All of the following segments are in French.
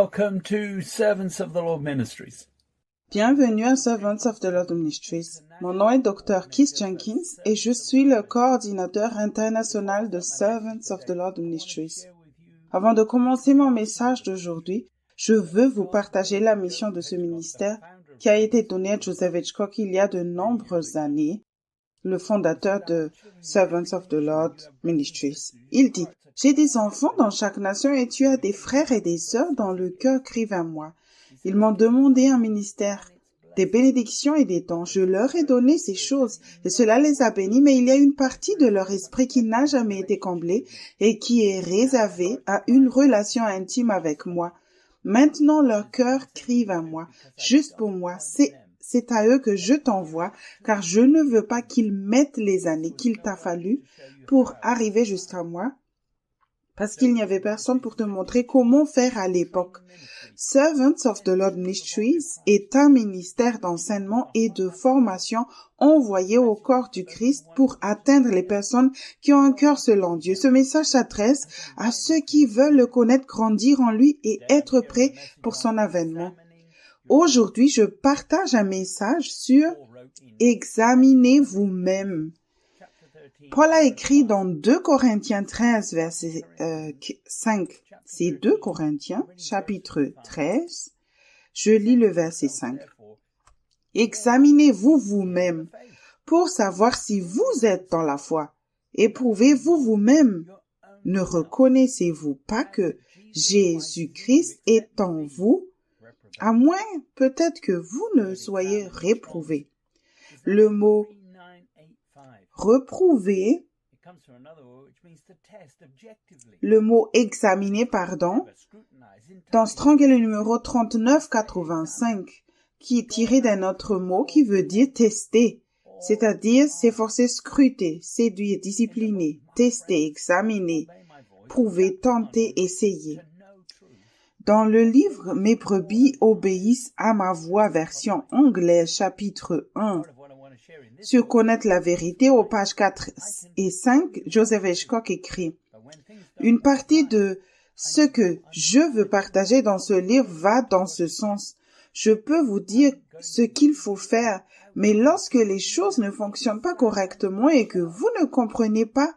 Welcome to Servants of the Lord Ministries. Bienvenue à Servants of the Lord Ministries. Mon nom est Dr. Keith Jenkins et je suis le coordinateur international de Servants of the Lord Ministries. Avant de commencer mon message d'aujourd'hui, je veux vous partager la mission de ce ministère qui a été donnée à Joseph Hitchcock il y a de nombreuses années, le fondateur de Servants of the Lord Ministries. Il dit: « J'ai des enfants dans chaque nation et tu as des frères et des sœurs dont le cœur crie vers moi. Ils m'ont demandé un ministère, des bénédictions et des dons. Je leur ai donné ces choses et cela les a bénis, mais il y a une partie de leur esprit qui n'a jamais été comblée et qui est réservée à une relation intime avec moi. Maintenant, leur cœur crie vers moi, juste pour moi. C'est à eux que je t'envoie, car je ne veux pas qu'ils mettent les années qu'il t'a fallu pour arriver jusqu'à moi, parce qu'il n'y avait personne pour te montrer comment faire à l'époque. Servants of the Lord Ministries est un ministère d'enseignement et de formation envoyé au corps du Christ pour atteindre les personnes qui ont un cœur selon Dieu. Ce message s'adresse à ceux qui veulent le connaître, grandir en lui et être prêts pour son avènement. Aujourd'hui, je partage un message sur « Examinez vous-même ». Paul a écrit dans 2 Corinthiens 13, verset 5. C'est 2 Corinthiens, chapitre 13. Je lis le verset 5. « Examinez-vous vous-même pour savoir si vous êtes dans la foi. Éprouvez-vous vous-même. Ne reconnaissez-vous pas que Jésus-Christ est en vous, à moins peut-être que vous ne soyez réprouvés. » Le mot reprouver, le mot examiner, dans Strong est le numéro 3985, qui est tiré d'un autre mot qui veut dire tester, c'est-à-dire s'efforcer, scruter, séduire, discipliner, tester, examiner, prouver, tenter, essayer. Dans le livre « Mes brebis obéissent à ma voix » version anglaise, chapitre 1, sur connaître la vérité, aux pages 4 et 5, Joseph Hitchcock écrit: « Une partie de ce que je veux partager dans ce livre va dans ce sens. Je peux vous dire ce qu'il faut faire, mais lorsque les choses ne fonctionnent pas correctement et que vous ne comprenez pas,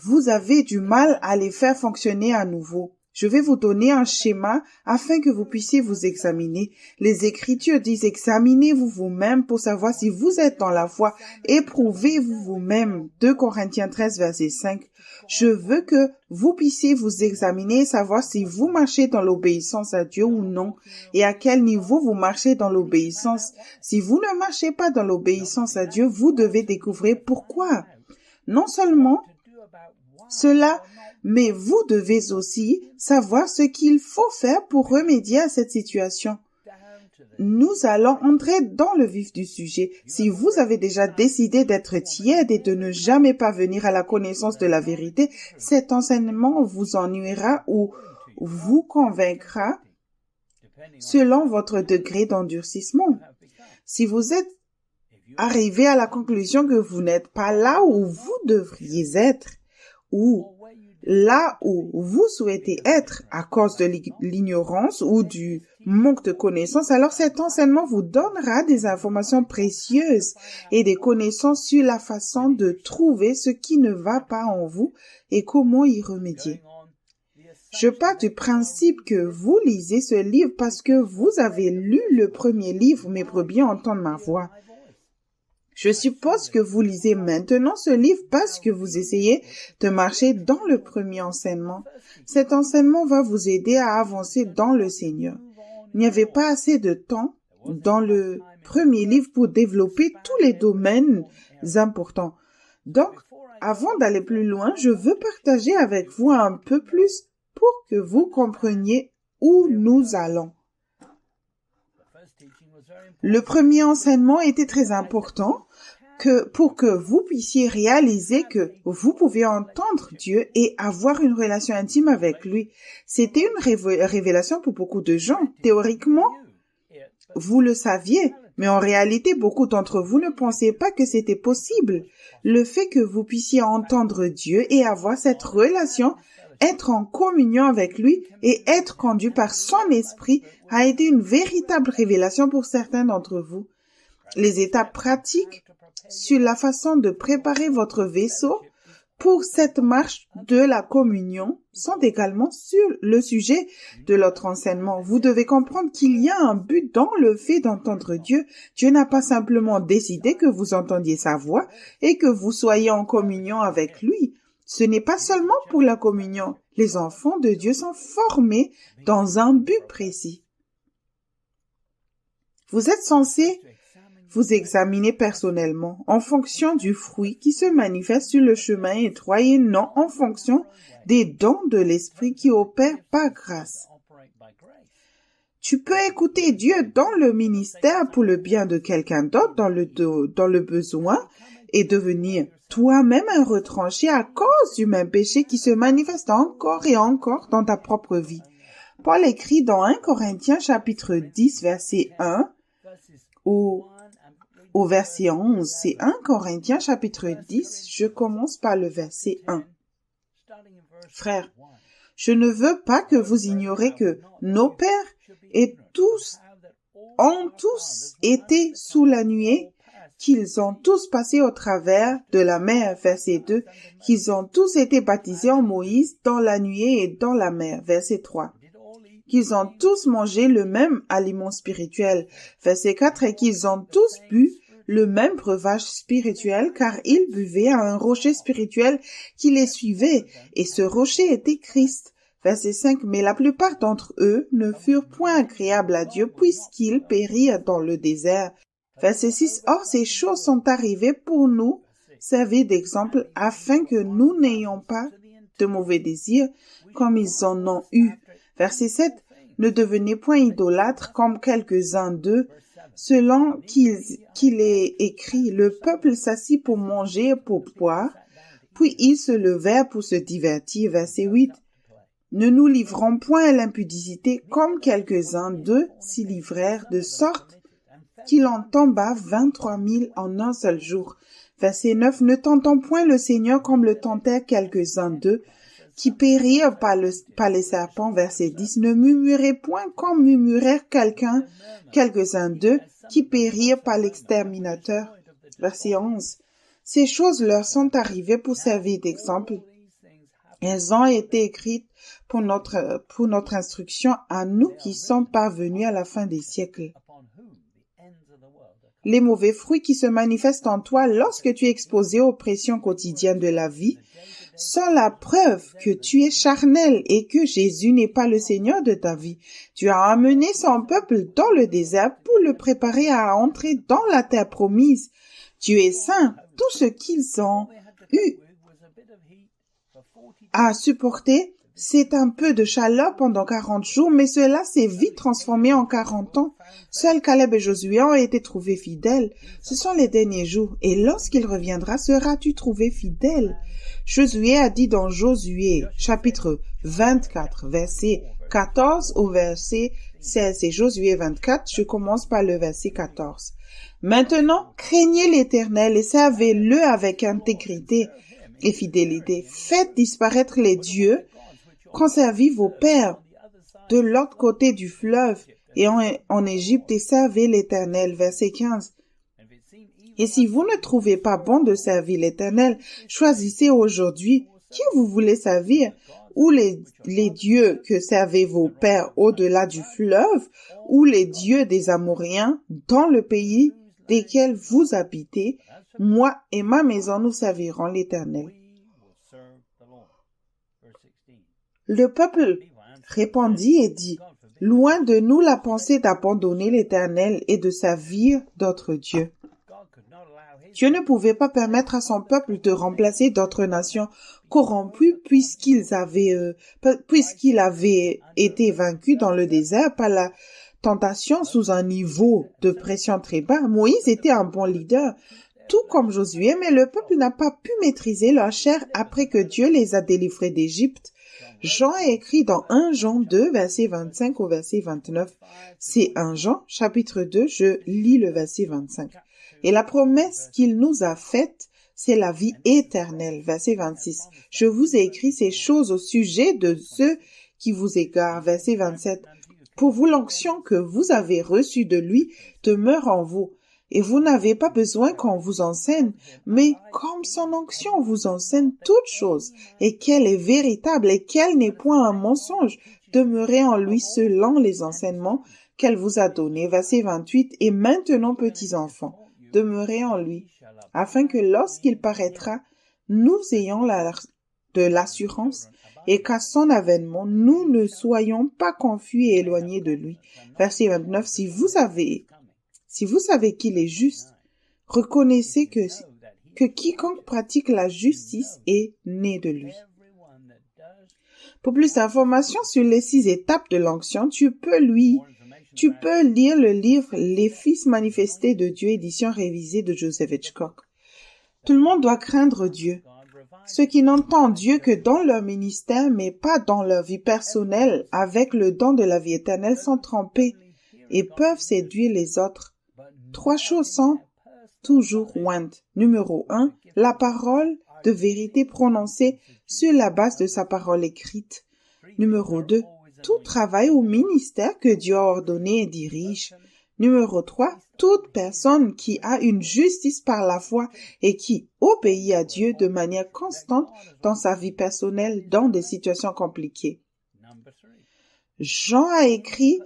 vous avez du mal à les faire fonctionner à nouveau. Je vais vous donner un schéma afin que vous puissiez vous examiner. Les Écritures disent: examinez-vous vous-même pour savoir si vous êtes dans la foi. Éprouvez-vous vous-même. 2 Corinthiens 13, verset 5. Je veux que vous puissiez vous examiner et savoir si vous marchez dans l'obéissance à Dieu ou non, et à quel niveau vous marchez dans l'obéissance. Si vous ne marchez pas dans l'obéissance à Dieu, vous devez découvrir pourquoi. Non seulement cela, mais vous devez aussi savoir ce qu'il faut faire pour remédier à cette situation. Nous allons entrer dans le vif du sujet. Si vous avez déjà décidé d'être tiède et de ne jamais parvenir à la connaissance de la vérité, cet enseignement vous ennuiera ou vous convaincra selon votre degré d'endurcissement. Si vous êtes arrivé à la conclusion que vous n'êtes pas là où vous devriez être, ou là où vous souhaitez être à cause de l'ignorance ou du manque de connaissances, alors cet enseignement vous donnera des informations précieuses et des connaissances sur la façon de trouver ce qui ne va pas en vous et comment y remédier. Je pars du principe que vous lisez ce livre parce que vous avez lu le premier livre « Mes brebis entendent ma voix ». Je suppose que vous lisez maintenant ce livre parce que vous essayez de marcher dans le premier enseignement. Cet enseignement va vous aider à avancer dans le Seigneur. Il n'y avait pas assez de temps dans le premier livre pour développer tous les domaines importants. Donc, avant d'aller plus loin, je veux partager avec vous un peu plus pour que vous compreniez où nous allons. Le premier enseignement était très important pour que vous puissiez réaliser que vous pouvez entendre Dieu et avoir une relation intime avec lui. C'était une révélation pour beaucoup de gens. Théoriquement, vous le saviez, mais en réalité, beaucoup d'entre vous ne pensaient pas que c'était possible. Le fait que vous puissiez entendre Dieu et avoir cette relation être en communion avec lui et être conduit par son esprit a été une véritable révélation pour certains d'entre vous. Les étapes pratiques sur la façon de préparer votre vaisseau pour cette marche de la communion sont également sur le sujet de notre enseignement. Vous devez comprendre qu'il y a un but dans le fait d'entendre Dieu. Dieu n'a pas simplement décidé que vous entendiez sa voix et que vous soyez en communion avec lui. Ce n'est pas seulement pour la communion. Les enfants de Dieu sont formés dans un but précis. Vous êtes censés vous examiner personnellement en fonction du fruit qui se manifeste sur le chemin étroit et non en fonction des dons de l'esprit qui opèrent par grâce. Tu peux écouter Dieu dans le ministère pour le bien de quelqu'un d'autre dans le besoin et devenir toi-même un retranché à cause du même péché qui se manifeste encore et encore dans ta propre vie. Paul écrit dans 1 Corinthiens chapitre 10 verset 1 au verset 11. C'est 1 Corinthiens chapitre 10, je commence par le verset 1. Frères, je ne veux pas que vous ignorez que nos pères ont tous été sous la nuée, qu'ils ont tous passé au travers de la mer, verset 2, qu'ils ont tous été baptisés en Moïse dans la nuée et dans la mer, verset 3. Qu'ils ont tous mangé le même aliment spirituel, verset 4, et qu'ils ont tous bu le même breuvage spirituel, car ils buvaient à un rocher spirituel qui les suivait, et ce rocher était Christ. Verset 5, mais la plupart d'entre eux ne furent point agréables à Dieu, puisqu'ils périrent dans le désert. Verset 6, or ces choses sont arrivées pour nous servir d'exemple, afin que nous n'ayons pas de mauvais désirs, comme ils en ont eu. Verset 7, ne devenez point idolâtres comme quelques-uns d'eux, selon qu'il est écrit, le peuple s'assit pour manger et pour boire, puis ils se levèrent pour se divertir. Verset 8, ne nous livrons point à l'impudicité comme quelques-uns d'eux s'y livrèrent, de sorte qu'il en tomba 23 000 en un seul jour. Verset 9, ne tentons point le Seigneur comme le tentèrent quelques-uns d'eux, qui périrent par les serpents. Verset 10, ne murmurez point comme murmurèrent quelques-uns d'eux, qui périrent par l'exterminateur. Verset 11, ces choses leur sont arrivées pour servir d'exemple. Elles ont été écrites pour notre instruction à nous qui sommes parvenus à la fin des siècles. Les mauvais fruits qui se manifestent en toi lorsque tu es exposé aux pressions quotidiennes de la vie sont la preuve que tu es charnel et que Jésus n'est pas le Seigneur de ta vie. Tu as amené son peuple dans le désert pour le préparer à entrer dans la terre promise. Dieu est saint. Tout ce qu'ils ont eu à supporter, c'est un peu de chaleur pendant 40 jours, mais cela s'est vite transformé en 40 ans. Seuls Caleb et Josué ont été trouvés fidèles. Ce sont les derniers jours, et lorsqu'il reviendra, seras-tu trouvé fidèle? Josué a dit dans Josué, chapitre 24, verset 14 au verset 16. C'est Josué 24, je commence par le verset 14. Maintenant, craignez l'Éternel et servez-le avec intégrité et fidélité. Faites disparaître les dieux qu'ont servi vos pères de l'autre côté du fleuve et en Égypte et servez l'Éternel. Verset 15. Et si vous ne trouvez pas bon de servir l'Éternel, choisissez aujourd'hui qui vous voulez servir, ou les dieux que servaient vos pères au-delà du fleuve, ou les dieux des Amoréens dans le pays desquels vous habitez. Moi et ma maison, nous servirons l'Éternel. Le peuple répondit et dit, « Loin de nous la pensée d'abandonner l'Éternel et de servir d'autres dieux. » Dieu ne pouvait pas permettre à son peuple de remplacer d'autres nations corrompues puisqu'il avait été vaincu dans le désert par la tentation sous un niveau de pression très bas. Moïse était un bon leader, tout comme Josué, mais le peuple n'a pas pu maîtriser leur chair après que Dieu les a délivrés d'Égypte. Jean a écrit dans 1 Jean 2, verset 25 au verset 29. C'est 1 Jean, chapitre 2, je lis le verset 25. Et la promesse qu'il nous a faite c'est la vie éternelle. Verset 26. Je vous ai écrit ces choses au sujet de ceux qui vous égarent. Verset 27. Pour vous, l'onction que vous avez reçue de lui demeure en vous. Et vous n'avez pas besoin qu'on vous enseigne, mais comme son onction vous enseigne toutes choses, et qu'elle est véritable et qu'elle n'est point un mensonge, demeurez en lui selon les enseignements qu'elle vous a donnés. Verset 28. Et maintenant, petits enfants, demeurez en lui, afin que lorsqu'il paraîtra, nous ayons de l'assurance, et qu'à son avènement, nous ne soyons pas confus et éloignés de lui. Verset 29. Si vous savez qu'il est juste, reconnaissez que quiconque pratique la justice est né de lui. Pour plus d'informations sur les 6 étapes de l'onction, tu peux lire le livre Les Fils manifestés de Dieu, édition révisée de Joseph Hitchcock. Tout le monde doit craindre Dieu. Ceux qui n'entendent Dieu que dans leur ministère, mais pas dans leur vie personnelle, avec le don de la vie éternelle, sont trompés et peuvent séduire les autres. 3 choses sont toujours ointes. Numéro 1, la parole de vérité prononcée sur la base de sa parole écrite. Numéro 2, tout travail ou ministère que Dieu a ordonné et dirige. Numéro 3, toute personne qui a une justice par la foi et qui obéit à Dieu de manière constante dans sa vie personnelle dans des situations compliquées. Jean a écrit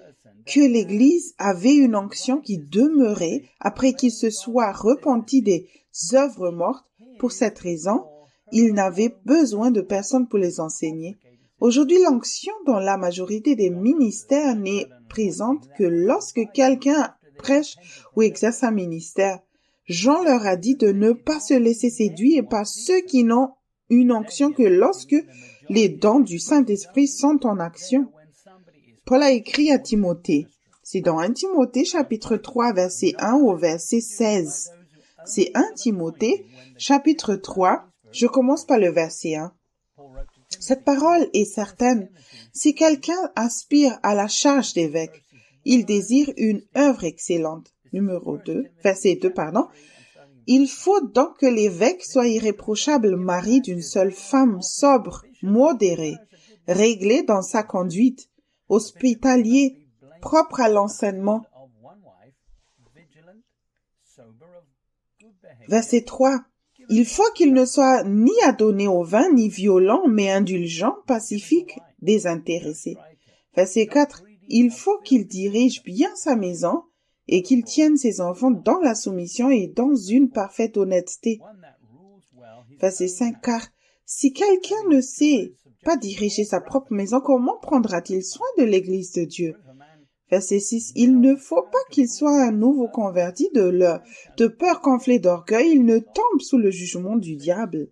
que l'Église avait une onction qui demeurait après qu'il se soit repenti des œuvres mortes. Pour cette raison, il n'avait besoin de personne pour les enseigner. Aujourd'hui, l'onction dans la majorité des ministères n'est présente que lorsque quelqu'un prêche ou exerce un ministère. Jean leur a dit de ne pas se laisser séduire par ceux qui n'ont une onction que lorsque les dons du Saint-Esprit sont en action. Paul a écrit à Timothée. C'est dans 1 Timothée chapitre 3 verset 1 au verset 16. C'est 1 Timothée chapitre 3. Je commence par le verset 1. Cette parole est certaine. Si quelqu'un aspire à la charge d'évêque, il désire une œuvre excellente. Verset 2. Il faut donc que l'évêque soit irréprochable mari d'une seule femme, sobre, modéré, réglé dans sa conduite, hospitalier, propre à l'enseignement. Verset 3. Il faut qu'il ne soit ni adonné au vin, ni violent, mais indulgent, pacifique, désintéressé. Verset 4. Il faut qu'il dirige bien sa maison et qu'il tienne ses enfants dans la soumission et dans une parfaite honnêteté. Verset 5. Car si quelqu'un ne sait pas diriger sa propre maison, comment prendra-t-il soin de l'Église de Dieu? Verset 6. Il ne faut pas qu'il soit un nouveau converti de peur gonflée d'orgueil, il ne tombe sous le jugement du diable.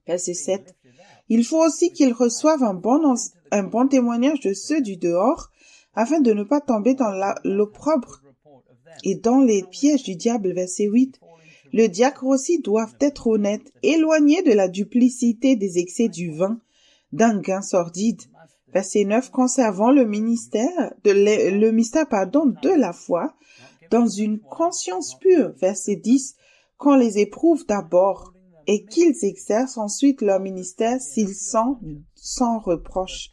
Verset 7. Il faut aussi qu'il reçoive un bon témoignage de ceux du dehors, afin de ne pas tomber dans l'opprobre et dans les pièges du diable. Verset 8. Le diacre aussi doivent être honnêtes, éloignés de la duplicité des excès du vin, d'un gain sordide. Verset 9. Conservant le mystère de la foi dans une conscience pure. Verset 10. Qu'on les éprouve d'abord et qu'ils exercent ensuite leur ministère s'ils sont sans reproche.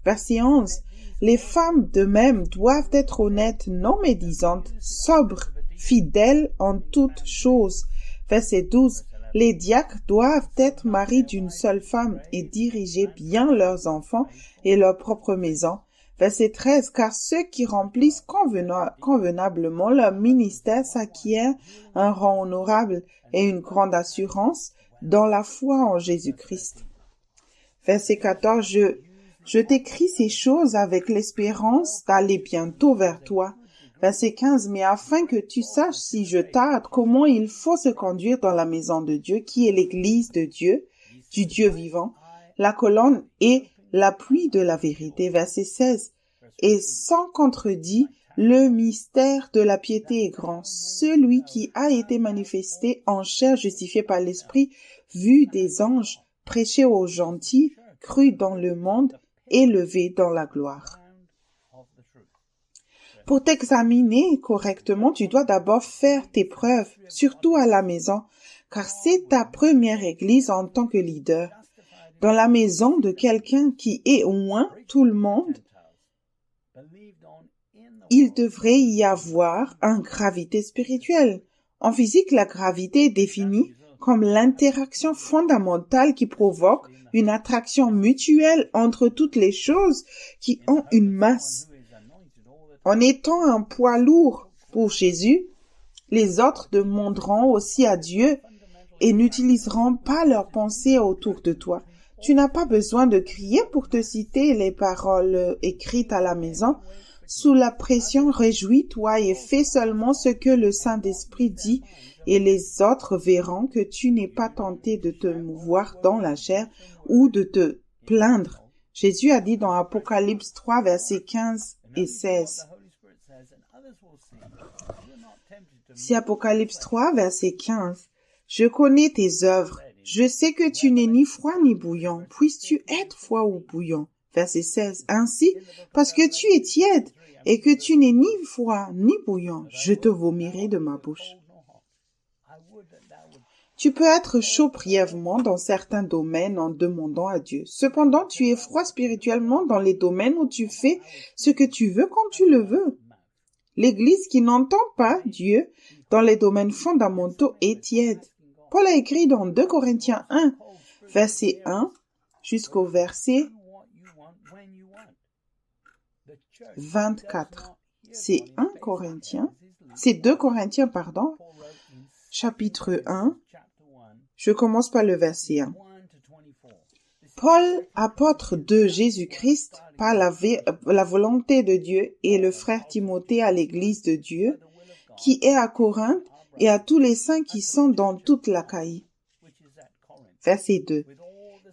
Verset 11. Les femmes de même doivent être honnêtes, non médisantes, sobres, fidèles en toutes choses. Verset 12. Les diacres doivent être maris d'une seule femme et diriger bien leurs enfants et leur propre maison. Verset 13. Car ceux qui remplissent convenablement leur ministère s'acquièrent un rang honorable et une grande assurance dans la foi en Jésus-Christ. Verset 14. Je t'écris ces choses avec l'espérance d'aller bientôt vers toi. Verset 15. Mais afin que tu saches, si je tarde, comment il faut se conduire dans la maison de Dieu, qui est l'Église de Dieu, du Dieu vivant, la colonne et l'appui de la vérité. Verset 16. Et sans contredit, le mystère de la piété est grand, celui qui a été manifesté en chair, justifié par l'Esprit, vu des anges, prêché aux gentils, cru dans le monde, élevé dans la gloire. Pour t'examiner correctement, tu dois d'abord faire tes preuves, surtout à la maison, car c'est ta première église en tant que leader. Dans la maison de quelqu'un qui est loin, tout le monde, il devrait y avoir une gravité spirituelle. En physique, la gravité est définie comme l'interaction fondamentale qui provoque une attraction mutuelle entre toutes les choses qui ont une masse. En étant un poids lourd pour Jésus, les autres demanderont aussi à Dieu et n'utiliseront pas leurs pensées autour de toi. Tu n'as pas besoin de crier pour te citer les paroles écrites à la maison. Sous la pression, réjouis-toi et fais seulement ce que le Saint-Esprit dit, et les autres verront que tu n'es pas tenté de te mouvoir dans la chair ou de te plaindre. Jésus a dit dans Apocalypse 3, versets 15 et 16. C'est Apocalypse 3, verset 15. « Je connais tes œuvres. Je sais que tu n'es ni froid ni bouillant. Puisses-tu être froid ou bouillant? » Verset 16. « Ainsi, parce que tu es tiède et que tu n'es ni froid ni bouillant, je te vomirai de ma bouche. » Tu peux être chaud brièvement dans certains domaines en demandant à Dieu. Cependant, tu es froid spirituellement dans les domaines où tu fais ce que tu veux quand tu le veux. L'Église qui n'entend pas Dieu dans les domaines fondamentaux est tiède. Paul a écrit dans 2 Corinthiens 1, verset 1 jusqu'au verset 24. C'est 2 Corinthiens, chapitre 1. Je commence par le verset 1. Paul, apôtre de Jésus-Christ, par la volonté de Dieu, et le frère Timothée à l'Église de Dieu, qui est à Corinthe, et à tous les saints qui sont dans toute l'Achaïe. Verset 2.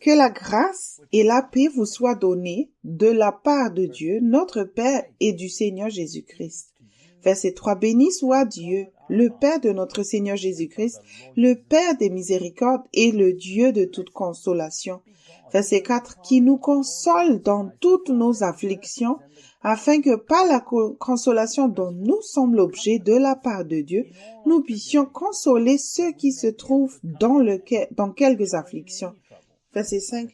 Que la grâce et la paix vous soient données de la part de Dieu, notre Père et du Seigneur Jésus-Christ. Verset 3. Béni soit Dieu, le Père de notre Seigneur Jésus-Christ, le Père des miséricordes et le Dieu de toute consolation. Verset 4. Qui nous console dans toutes nos afflictions, afin que par la consolation dont nous sommes l'objet de la part de Dieu, nous puissions consoler ceux qui se trouvent dans quelques afflictions. Verset 5.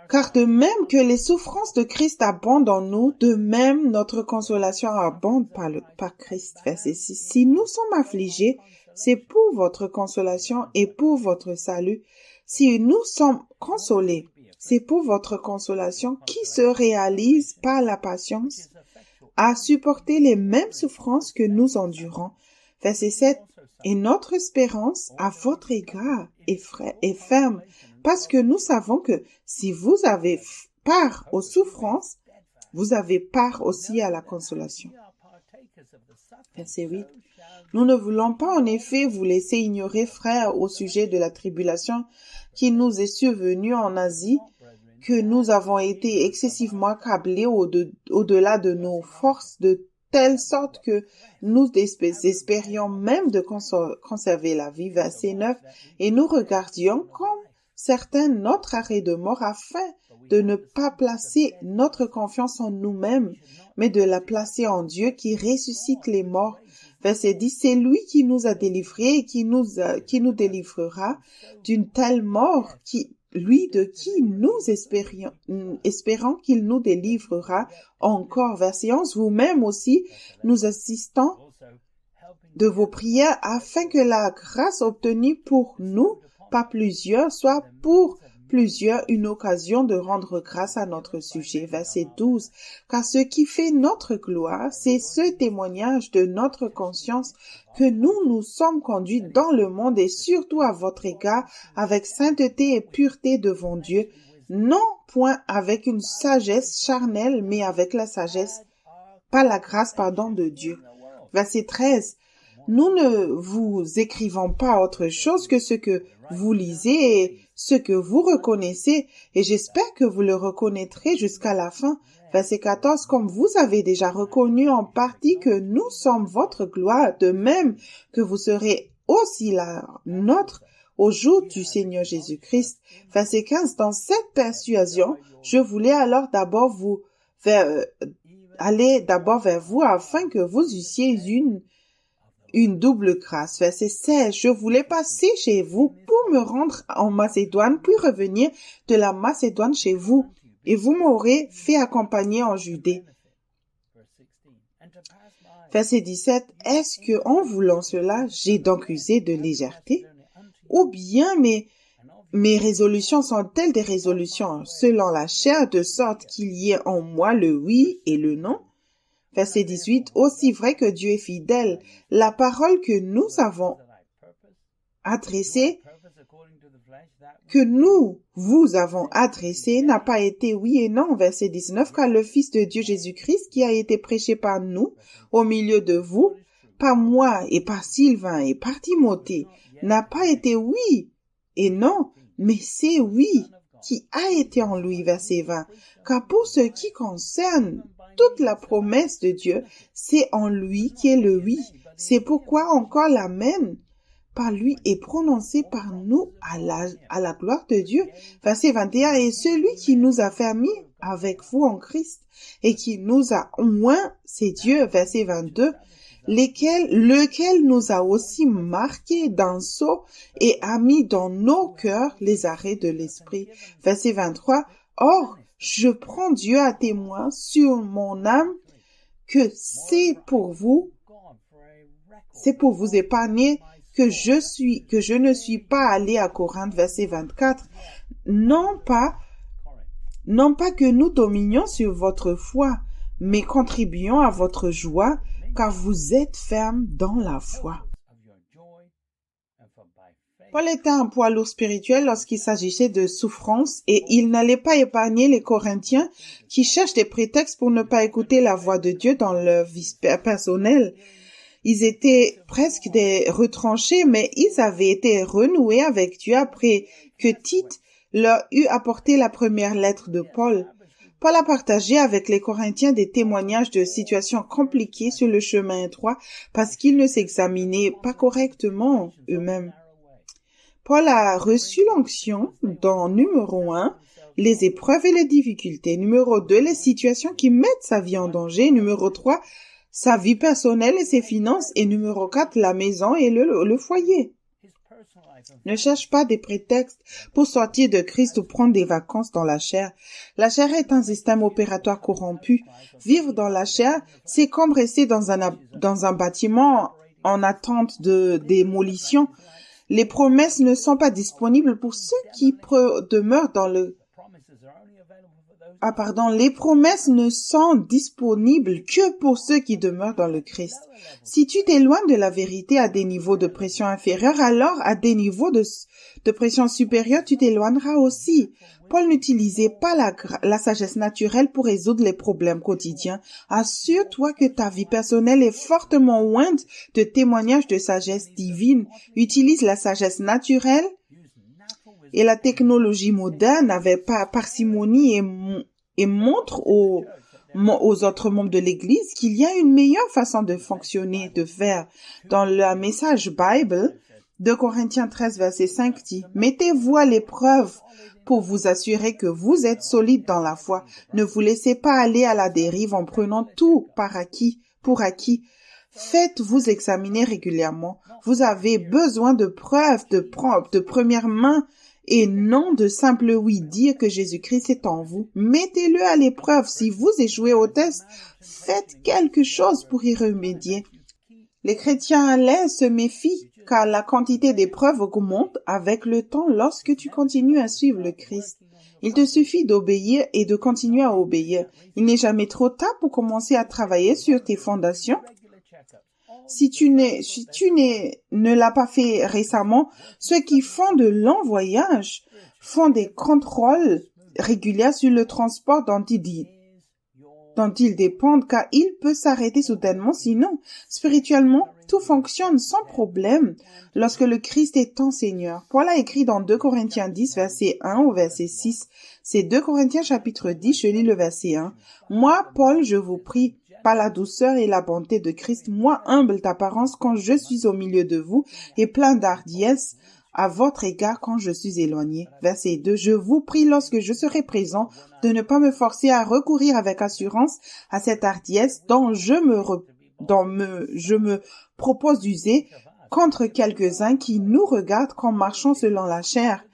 Car de même que les souffrances de Christ abondent en nous, de même notre consolation abonde par Christ. Verset 6. Si nous sommes affligés, c'est pour votre consolation et pour votre salut. Si nous sommes consolés, c'est pour votre consolation qui se réalise par la patience à supporter les mêmes souffrances que nous endurons. Verset 7. Et notre espérance à votre égard est ferme, parce que nous savons que si vous avez part aux souffrances, vous avez part aussi à la consolation. Verset 8. Nous ne voulons pas en effet vous laisser ignorer, frères, au sujet de la tribulation qui nous est survenue en Asie, que nous avons été excessivement accablés au-delà de nos forces, de telle sorte que nous espérions même de conserver la vie. Verset 9. Et nous regardions comme certains notre arrêt de mort afin de ne pas placer notre confiance en nous-mêmes, mais de la placer en Dieu qui ressuscite les morts. Verset 10. C'est lui qui nous a délivrés et qui nous délivrera d'une telle mort de qui nous espérons qu'il nous délivrera encore. Verset 11. Vous-même aussi, nous assistons de vos prières afin que la grâce obtenue pour nous, par plusieurs, soit pour plusieurs une occasion de rendre grâce à notre sujet. Verset 12. Car ce qui fait notre gloire, c'est ce témoignage de notre conscience que nous sommes conduits dans le monde et surtout à votre égard avec sainteté et pureté devant Dieu, non point avec une sagesse charnelle, mais avec la sagesse, par la grâce, de Dieu. Verset 13. Nous ne vous écrivons pas autre chose que ce que vous lisez et ce que vous reconnaissez, et j'espère que vous le reconnaîtrez jusqu'à la fin. Verset 14. Comme vous avez déjà reconnu en partie que nous sommes votre gloire, de même que vous serez aussi la nôtre au jour du Seigneur Jésus-Christ. Verset 15. Dans cette persuasion, je voulais alors d'abord vous faire allait d'abord vers vous afin que vous eussiez une double grâce. Verset 16. Je voulais passer chez vous pour me rendre en Macédoine, puis revenir de la Macédoine chez vous, et vous m'aurez fait accompagner en Judée. Verset 17. Est-ce que, en voulant cela, j'ai donc usé de légèreté? Ou bien mes résolutions sont-elles des résolutions selon la chair, de sorte qu'il y ait en moi le oui et le non? Verset 18. Aussi vrai que Dieu est fidèle, la parole que nous avons adressée, vous avons adressée, n'a pas été oui et non. Verset 19. Car le Fils de Dieu Jésus-Christ, qui a été prêché par nous, au milieu de vous, par moi et par Sylvain et par Timothée, n'a pas été oui et non, mais c'est oui qui a été en lui. Verset 20. Car pour ce qui concerne toute la promesse de Dieu, c'est en lui qui est le oui. C'est pourquoi encore l'amen par lui est prononcé par nous à la gloire de Dieu. Verset 21. Et celui qui nous a fermis avec vous en Christ et qui nous a oint, c'est Dieu. Verset 22. Lequel nous a aussi marqués d'un sceau et a mis dans nos cœurs les arrêts de l'esprit. Verset 23. Or, je prends Dieu à témoin sur mon âme que c'est pour vous épargner que je ne suis pas allé à Corinthe. Verset 24. Non pas que nous dominions sur votre foi, mais contribuons à votre joie, car vous êtes fermes dans la foi. Paul était un poids lourd spirituel lorsqu'il s'agissait de souffrance et il n'allait pas épargner les Corinthiens qui cherchent des prétextes pour ne pas écouter la voix de Dieu dans leur vie personnelle. Ils étaient presque des retranchés, mais ils avaient été renoués avec Dieu après que Tite leur eut apporté la première lettre de Paul. Paul a partagé avec les Corinthiens des témoignages de situations compliquées sur le chemin étroit parce qu'ils ne s'examinaient pas correctement eux-mêmes. Paul a reçu l'onction dans numéro 1, les épreuves et les difficultés. Numéro 2, les situations qui mettent sa vie en danger. Numéro 3, sa vie personnelle et ses finances. Et numéro 4, la maison et le foyer. Ne cherche pas des prétextes pour sortir de Christ ou prendre des vacances dans la chair. La chair est un système opératoire corrompu. Vivre dans la chair, c'est comme rester dans un bâtiment en attente de démolition. Les promesses ne sont pas disponibles pour ceux qui demeurent dans le... les promesses ne sont disponibles que pour ceux qui demeurent dans le Christ. Si tu t'éloignes de la vérité à des niveaux de pression inférieurs, alors à des niveaux de pression supérieure, tu t'éloigneras aussi. Paul n'utilisait pas la sagesse naturelle pour résoudre les problèmes quotidiens. Assure-toi que ta vie personnelle est fortement ointe de témoignages de sagesse divine. Utilise la sagesse naturelle et la technologie moderne avec parcimonie et montre aux autres membres de l'Église qu'il y a une meilleure façon de fonctionner, de faire. Dans le message Bible, 2 Corinthiens 13, verset 5 dit « Mettez-vous à l'épreuve pour vous assurer que vous êtes solide dans la foi. Ne vous laissez pas aller à la dérive en prenant tout pour acquis. Faites-vous examiner régulièrement. Vous avez besoin de preuves de première main et non de simple oui, dire que Jésus-Christ est en vous. Mettez-le à l'épreuve. Si vous échouez au test, faites quelque chose pour y remédier. Les chrétiens à l'aise se méfient car la quantité d'épreuves augmente avec le temps lorsque tu continues à suivre le Christ. Il te suffit d'obéir et de continuer à obéir. Il n'est jamais trop tard pour commencer à travailler sur tes fondations. Si tu ne l'as pas fait récemment, ceux qui font de longs voyages font des contrôles réguliers sur le transport dont ils dépendent, car il peut s'arrêter soudainement, sinon, spirituellement, tout fonctionne sans problème lorsque le Christ est ton Seigneur. Paul a écrit dans 2 Corinthiens 10, verset 1 au verset 6. C'est 2 Corinthiens chapitre 10, je lis le verset 1. Moi, Paul, je vous prie, par la douceur et la bonté de Christ, moi humble d'apparence quand je suis au milieu de vous et plein d'hardiesse, à votre égard quand je suis éloigné. Verset 2. Je vous prie lorsque je serai présent de ne pas me forcer à recourir avec assurance à cette hardiesse dont je me propose d'user contre quelques-uns qui nous regardent comme marchant selon la chair.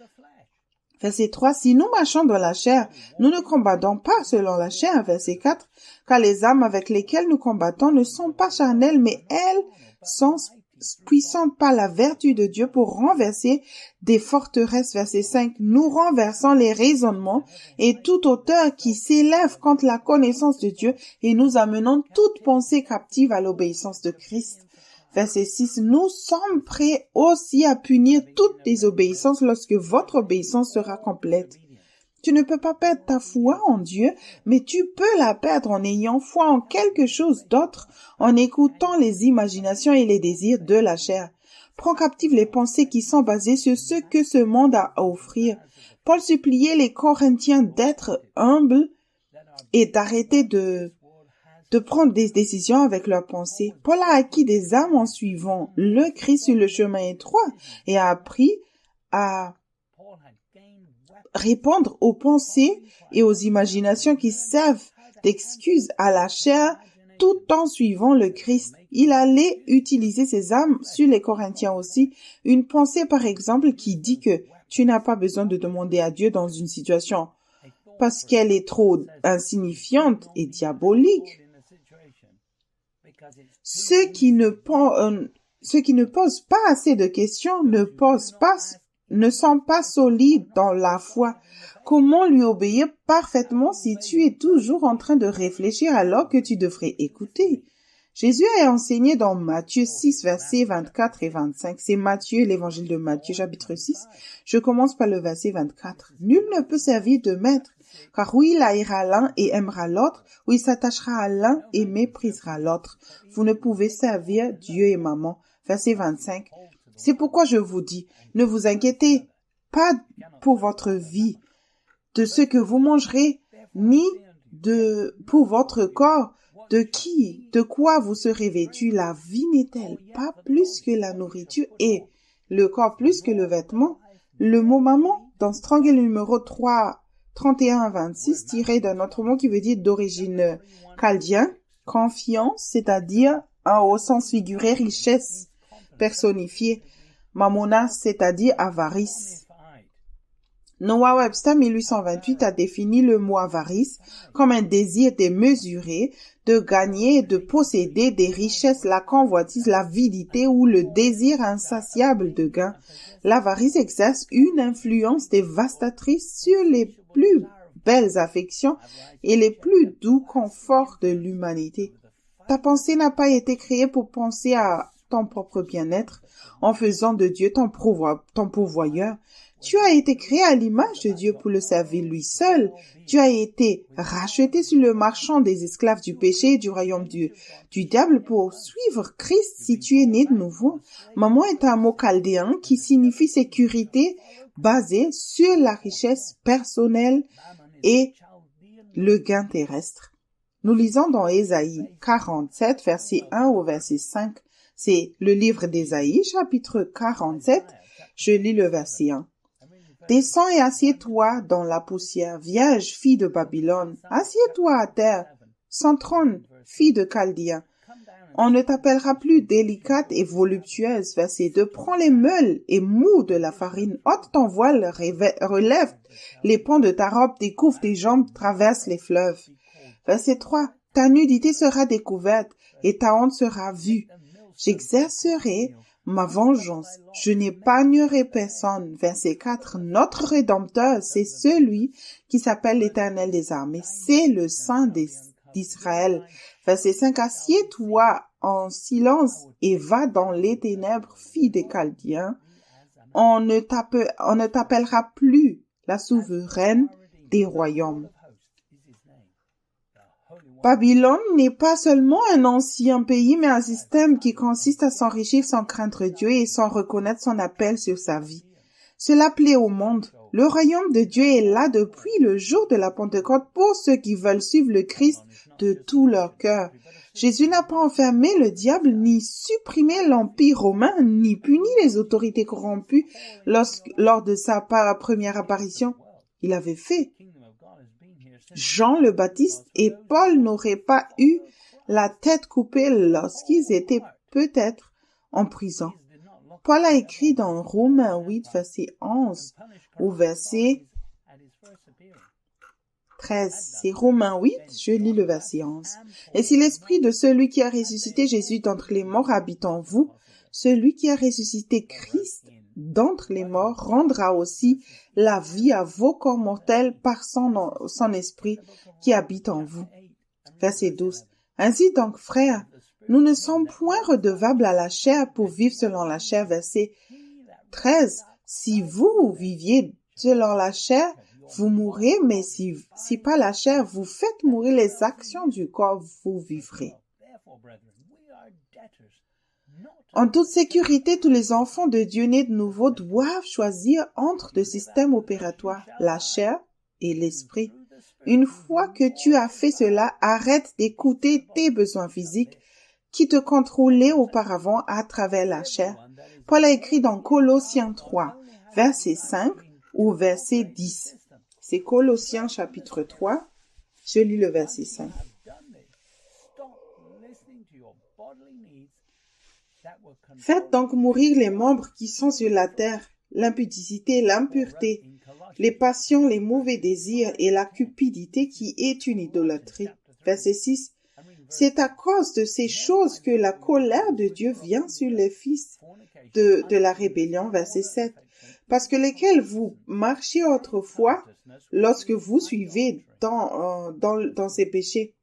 Verset 3. Si nous marchons dans la chair, nous ne combattons pas selon la chair. Verset 4. Car les armes avec lesquelles nous combattons ne sont pas charnelles, mais elles sont puissantes par la vertu de Dieu pour renverser des forteresses. Verset 5. Nous renversons les raisonnements et toute hauteur qui s'élève contre la connaissance de Dieu et nous amenons toute pensée captive à l'obéissance de Christ. Verset 6. Nous sommes prêts aussi à punir toute désobéissance lorsque votre obéissance sera complète. Tu ne peux pas perdre ta foi en Dieu, mais tu peux la perdre en ayant foi en quelque chose d'autre, en écoutant les imaginations et les désirs de la chair. Prends captive les pensées qui sont basées sur ce que ce monde a à offrir. Paul suppliait les Corinthiens d'être humbles et d'arrêter de prendre des décisions avec leurs pensées. Paul a acquis des âmes en suivant le Christ sur le chemin étroit et a appris à répondre aux pensées et aux imaginations qui servent d'excuse à la chair tout en suivant le Christ. Il allait utiliser ses âmes sur les Corinthiens aussi. Une pensée, par exemple, qui dit que tu n'as pas besoin de demander à Dieu dans une situation parce qu'elle est trop insignifiante et diabolique. Ceux qui ne posent pas assez de questions ne sont pas solides dans la foi. Comment lui obéir parfaitement si tu es toujours en train de réfléchir alors que tu devrais écouter? Jésus a enseigné dans Matthieu 6, versets 24 et 25. C'est Matthieu, l'évangile de Matthieu, chapitre 6. Je commence par le verset 24. Nul ne peut servir de maître, car ou il haïra l'un et aimera l'autre, ou il s'attachera à l'un et méprisera l'autre. Vous ne pouvez servir Dieu et maman. Verset 25. C'est pourquoi je vous dis, ne vous inquiétez pas pour votre vie, de ce que vous mangerez, ni pour votre corps, de quoi vous serez vêtus. La vie n'est-elle pas plus que la nourriture et le corps plus que le vêtement? Le mot maman, dans Strong est le numéro 31 à 26, tiré d'un autre mot qui veut dire d'origine chaldien, confiance, c'est-à-dire au sens figuré, richesse personnifiée. Mamona, c'est-à-dire avarice. Noah Webster 1828 a défini le mot avarice comme un désir démesuré de gagner et de posséder des richesses, la convoitise, l'avidité ou le désir insatiable de gain. L'avarice exerce une influence dévastatrice sur les plus belles affections et les plus doux conforts de l'humanité. Ta pensée n'a pas été créée pour penser à ton propre bien-être en faisant de Dieu ton pourvoyeur. Tu as été créé à l'image de Dieu pour le servir lui seul. Tu as été racheté sur le marchand des esclaves du péché et du royaume du diable pour suivre Christ si tu es né de nouveau. Maman est un mot chaldéen qui signifie sécurité basée sur la richesse personnelle et le gain terrestre. Nous lisons dans Ésaïe 47, verset 1 au verset 5. C'est le livre d'Ésaïe, chapitre 47. Je lis le verset 1. Descends et assieds-toi dans la poussière, vierge, fille de Babylone. Assieds-toi à terre, sans trône, fille de Chaldéen. On ne t'appellera plus délicate et voluptueuse. Verset 2. Prends les meules et mous de la farine, ôte ton voile, relève les pans de ta robe, découvre tes jambes, traverse les fleuves. Verset 3. Ta nudité sera découverte et ta honte sera vue. J'exercerai ma vengeance, je n'épargnerai personne. Verset 4. Notre Rédempteur, c'est celui qui s'appelle l'Éternel des armées, c'est le Saint d'Israël. Verset 5. Assieds-toi en silence et va dans les ténèbres, fille des Chaldéens. On ne t'appellera plus la souveraine des royaumes. Babylone n'est pas seulement un ancien pays, mais un système qui consiste à s'enrichir sans craindre Dieu et sans reconnaître son appel sur sa vie. Cela plaît au monde. Le royaume de Dieu est là depuis le jour de la Pentecôte pour ceux qui veulent suivre le Christ de tout leur cœur. Jésus n'a pas enfermé le diable, ni supprimé l'Empire romain, ni puni les autorités corrompues lors de sa première apparition. Il avait fait. Jean le Baptiste et Paul n'auraient pas eu la tête coupée lorsqu'ils étaient peut-être en prison. Paul a écrit dans Romains 8, verset 11 au verset 13. C'est Romains 8, je lis le verset 11. Et si l'esprit de celui qui a ressuscité Jésus d'entre les morts habite en vous, celui qui a ressuscité Christ d'entre les morts rendra aussi la vie à vos corps mortels par son esprit qui habite en vous. Verset 12. Ainsi donc, frères, nous ne sommes point redevables à la chair pour vivre selon la chair. Verset 13. Si vous viviez selon la chair, vous mourrez, mais si pas la chair, vous faites mourir les actions du corps, vous vivrez. En toute sécurité, tous les enfants de Dieu nés de nouveau doivent choisir entre deux systèmes opératoires, la chair et l'esprit. Une fois que tu as fait cela, arrête d'écouter tes besoins physiques qui te contrôlaient auparavant à travers la chair. Paul a écrit dans Colossiens 3, verset 5 ou verset 10. C'est Colossiens chapitre 3, je lis le verset 5. Faites donc mourir les membres qui sont sur la terre, l'impudicité, l'impureté, les passions, les mauvais désirs et la cupidité qui est une idolâtrie. Verset 6. C'est à cause de ces choses que la colère de Dieu vient sur les fils de la rébellion. Verset 7. Parce que lesquels vous marchiez autrefois lorsque vous suiviez dans ces péchés,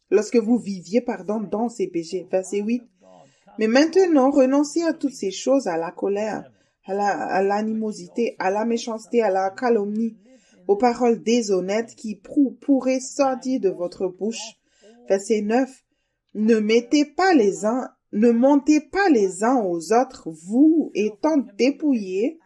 lorsque vous viviez, dans ces péchés. Verset 8. Mais maintenant, renoncez à toutes ces choses, à la colère, à l'animosité, à la méchanceté, à la calomnie, aux paroles déshonnêtes qui pourraient sortir de votre bouche. Verset 9. Ne montez pas les uns aux autres, vous étant dépouillés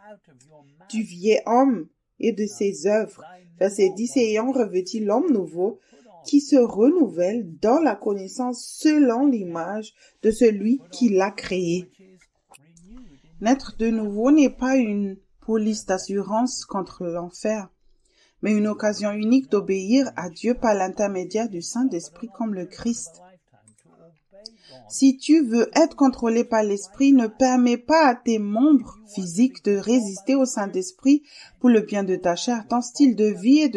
du vieil homme et de ses œuvres. Verset 10. Ayant revêtu l'homme nouveau, qui se renouvelle dans la connaissance selon l'image de celui qui l'a créé. Naître de nouveau n'est pas une police d'assurance contre l'enfer, mais une occasion unique d'obéir à Dieu par l'intermédiaire du Saint-Esprit comme le Christ. Si tu veux être contrôlé par l'Esprit, ne permets pas à tes membres physiques de résister au Saint-Esprit pour le bien de ta chair. Ton style de vie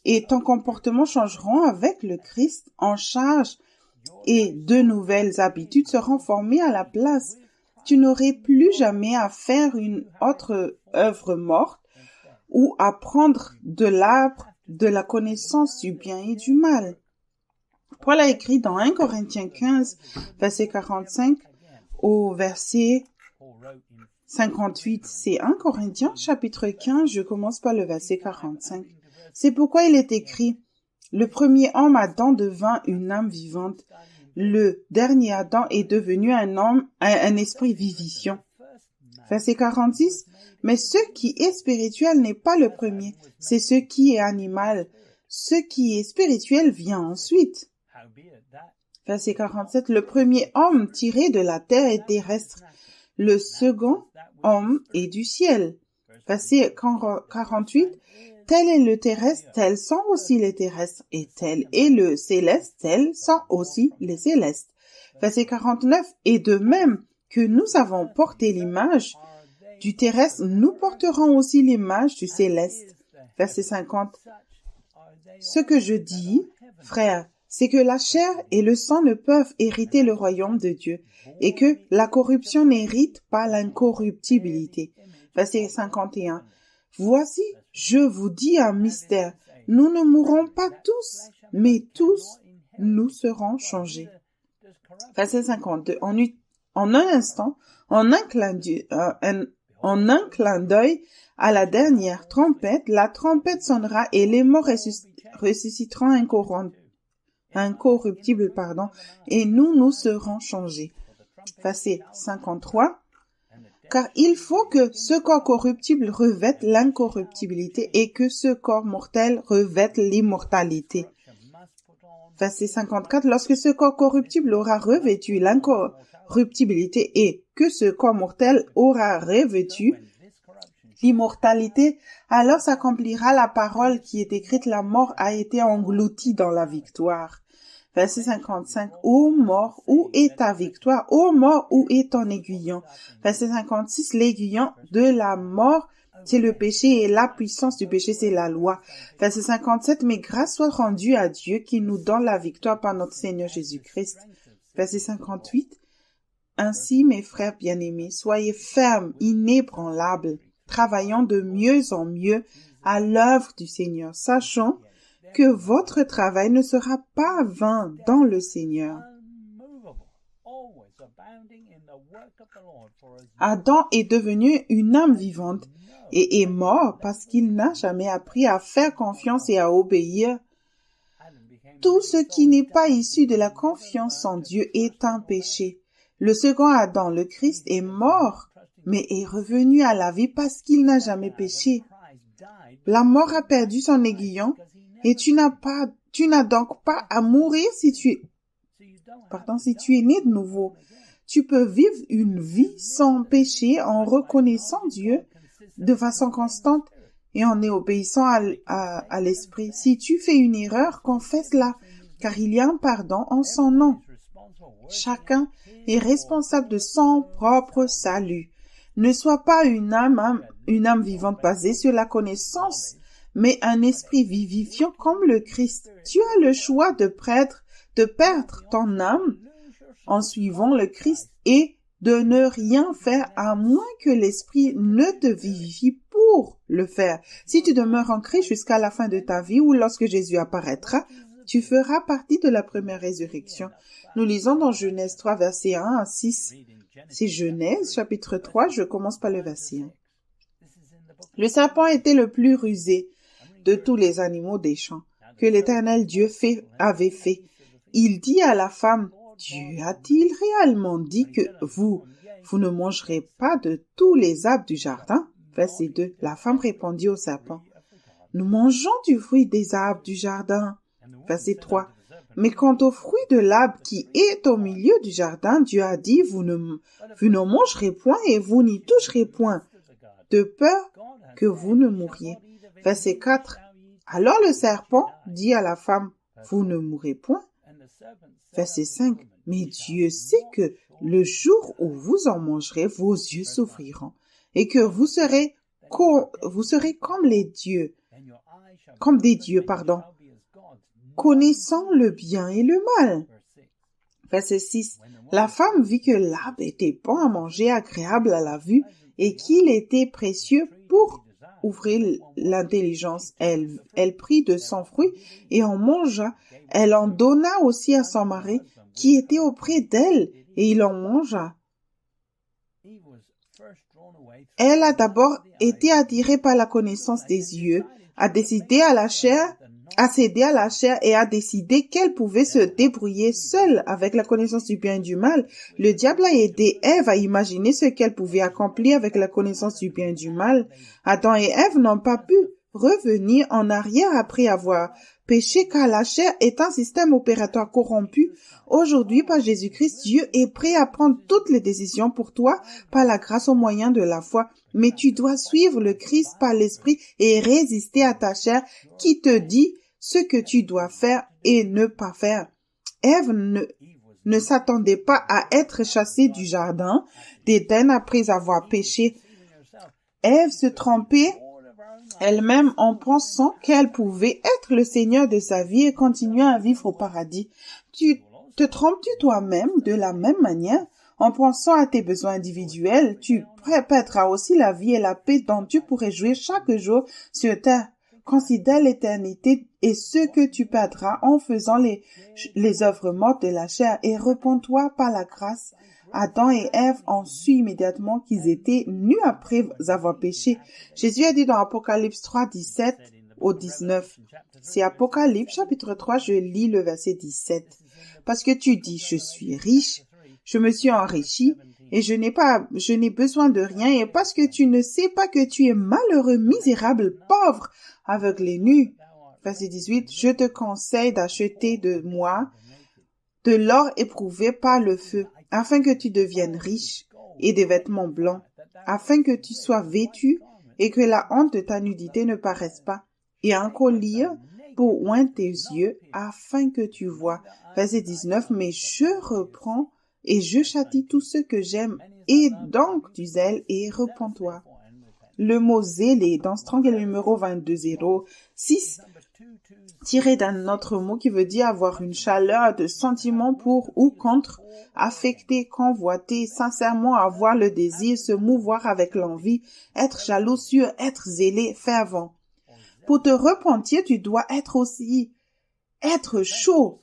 et ton comportement changeront avec le Christ en charge et de nouvelles habitudes seront formées à la place. Tu n'aurais plus jamais à faire une autre œuvre morte ou à prendre de l'arbre de la connaissance du bien et du mal. Paul a écrit dans 1 Corinthiens 15, verset 45 au verset 58. C'est 1 Corinthiens chapitre 15, je commence par le verset 45. C'est pourquoi il est écrit, le premier homme Adam devint une âme vivante. Le dernier Adam est devenu un esprit vivifiant. Verset 46. Mais ce qui est spirituel n'est pas le premier, c'est ce qui est animal. Ce qui est spirituel vient ensuite. Verset 47. Le premier homme tiré de la terre est terrestre. Le second homme est du ciel. Verset 48. Tel est le terrestre, tels sont aussi les terrestres, et tel est le céleste, tels sont aussi les célestes. Verset 49. Et de même que nous avons porté l'image du terrestre, nous porterons aussi l'image du céleste. Verset 50. Ce que je dis, frères, c'est que la chair et le sang ne peuvent hériter le royaume de Dieu, et que la corruption n'hérite pas l'incorruptibilité. Verset 51. Voici, je vous dis un mystère. Nous ne mourrons pas tous, mais tous, nous serons changés. Verset 52. En un instant, en un clin d'œil, à la dernière trompette, la trompette sonnera et les morts ressusciteront incorruptibles, et nous serons changés. Verset 53. Car il faut que ce corps corruptible revête l'incorruptibilité et que ce corps mortel revête l'immortalité. Verset 54, lorsque ce corps corruptible aura revêtu l'incorruptibilité et que ce corps mortel aura revêtu l'immortalité, alors s'accomplira la parole qui est écrite, la mort a été engloutie dans la victoire. Verset 55, ô mort, où est ta victoire? Ô mort, où est ton aiguillon? Verset 56, l'aiguillon de la mort, c'est le péché et la puissance du péché, c'est la loi. Verset 57, mais grâce soit rendue à Dieu qui nous donne la victoire par notre Seigneur Jésus-Christ. Verset 58, ainsi, mes frères bien-aimés, soyez fermes, inébranlables, travaillant de mieux en mieux à l'œuvre du Seigneur, sachant que votre travail ne sera pas vain dans le Seigneur. Adam est devenu une âme vivante et est mort parce qu'il n'a jamais appris à faire confiance et à obéir. Tout ce qui n'est pas issu de la confiance en Dieu est un péché. Le second Adam, le Christ, est mort, mais est revenu à la vie parce qu'il n'a jamais péché. La mort a perdu son aiguillon et tu n'as donc pas à mourir si tu es né de nouveau. Tu peux vivre une vie sans péché en reconnaissant Dieu de façon constante et en obéissant à l'Esprit. Si tu fais une erreur, confesse-la, car il y a un pardon en son nom. Chacun est responsable de son propre salut. Ne sois pas une âme vivante basée sur la connaissance, mais un esprit vivifiant comme le Christ. Tu as le choix de perdre ton âme en suivant le Christ et de ne rien faire à moins que l'esprit ne te vivifie pour le faire. Si tu demeures en Christ jusqu'à la fin de ta vie ou lorsque Jésus apparaîtra, tu feras partie de la première résurrection. Nous lisons dans Genèse 3, versets 1 à 6. C'est Genèse, chapitre 3, je commence par le verset 1. Le serpent était le plus rusé de tous les animaux des champs que l'Éternel Dieu avait fait. Il dit à la femme, Dieu a-t-il réellement dit que vous ne mangerez pas de tous les arbres du jardin? Verset 2. La femme répondit au serpent, nous mangeons du fruit des arbres du jardin. Verset 3. Mais quant au fruit de l'arbre qui est au milieu du jardin, Dieu a dit, vous ne mangerez point et vous n'y toucherez point, de peur que vous ne mouriez. Verset 4. Alors le serpent dit à la femme, vous ne mourrez point. Verset 5. Mais Dieu sait que le jour où vous en mangerez, vos yeux s'ouvriront et que vous serez comme des dieux, connaissant le bien et le mal. Verset 6. La femme vit que l'arbre était bon à manger, agréable à la vue, et qu'il était précieux pour ouvrir l'intelligence. Elle prit de son fruit et en mangea. Elle en donna aussi à son mari, qui était auprès d'elle, et il en mangea. Elle a d'abord été attirée par la connaissance des yeux, a cédé à la chair et a décidé qu'elle pouvait se débrouiller seule avec la connaissance du bien et du mal. Le diable a aidé Ève à imaginer ce qu'elle pouvait accomplir avec la connaissance du bien et du mal. Adam et Ève n'ont pas pu revenir en arrière après avoir péché, car la chair est un système opératoire corrompu. Aujourd'hui, par Jésus-Christ, Dieu est prêt à prendre toutes les décisions pour toi par la grâce au moyen de la foi. Mais tu dois suivre le Christ par l'Esprit et résister à ta chair qui te dit ce que tu dois faire et ne pas faire. Ève ne s'attendait pas à être chassée du jardin d'Éden après avoir péché. Ève se trompait elle-même en pensant qu'elle pouvait être le Seigneur de sa vie et continuer à vivre au paradis. Te trompes-tu toi-même de la même manière? En pensant à tes besoins individuels, tu perdras aussi la vie et la paix dont tu pourrais jouir chaque jour sur terre. Considère l'éternité et ce que tu perdras en faisant les œuvres mortes de la chair et réponds-toi par la grâce. Adam et Ève ont su immédiatement qu'ils étaient nus après avoir péché. Jésus a dit dans Apocalypse 3, 17 au 19. C'est Apocalypse chapitre 3, je lis le verset 17. Parce que tu dis, je suis riche, je me suis enrichi et je n'ai besoin de rien, et parce que tu ne sais pas que tu es malheureux, misérable, pauvre, aveugle et nu. Verset 18, je te conseille d'acheter de moi de l'or éprouvé par le feu, afin que tu deviennes riche, et des vêtements blancs, afin que tu sois vêtu, et que la honte de ta nudité ne paraisse pas, et un collier pour oindre tes yeux, afin que tu vois. Verset 19, mais je reprends et je châtie tous ceux que j'aime, et donc du zèle et repens-toi. Le mot zélé dans Strong est le numéro 2206, tiré d'un autre mot qui veut dire avoir une chaleur de sentiment pour ou contre, affecter, convoiter, sincèrement avoir le désir, se mouvoir avec l'envie, être jaloux sur, être zélé, fervent. Pour te repentir, tu dois être chaud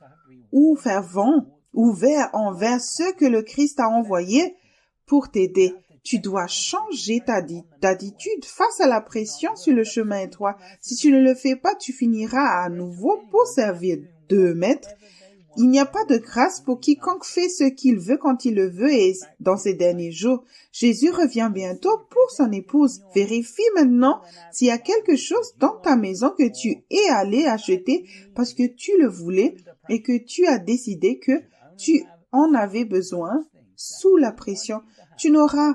ou fervent, ouvert envers ceux que le Christ a envoyés pour t'aider. Tu dois changer d'attitude face à la pression sur le chemin étroit. Si tu ne le fais pas, tu finiras à nouveau pour servir 2 maîtres. Il n'y a pas de grâce pour quiconque fait ce qu'il veut quand il le veut, et dans ces derniers jours, Jésus revient bientôt pour son épouse. Vérifie maintenant s'il y a quelque chose dans ta maison que tu es allé acheter parce que tu le voulais et que tu as décidé que tu en avais besoin sous la pression. Tu n'auras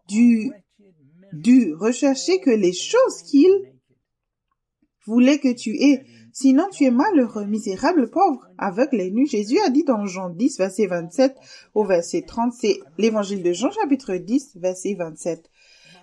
dû rechercher que les choses qu'il voulait que tu aies. Sinon, tu es malheureux, misérable, pauvre, aveugle et nu. Jésus a dit dans Jean 10, verset 27 au verset 30, c'est l'évangile de Jean, chapitre 10, verset 27.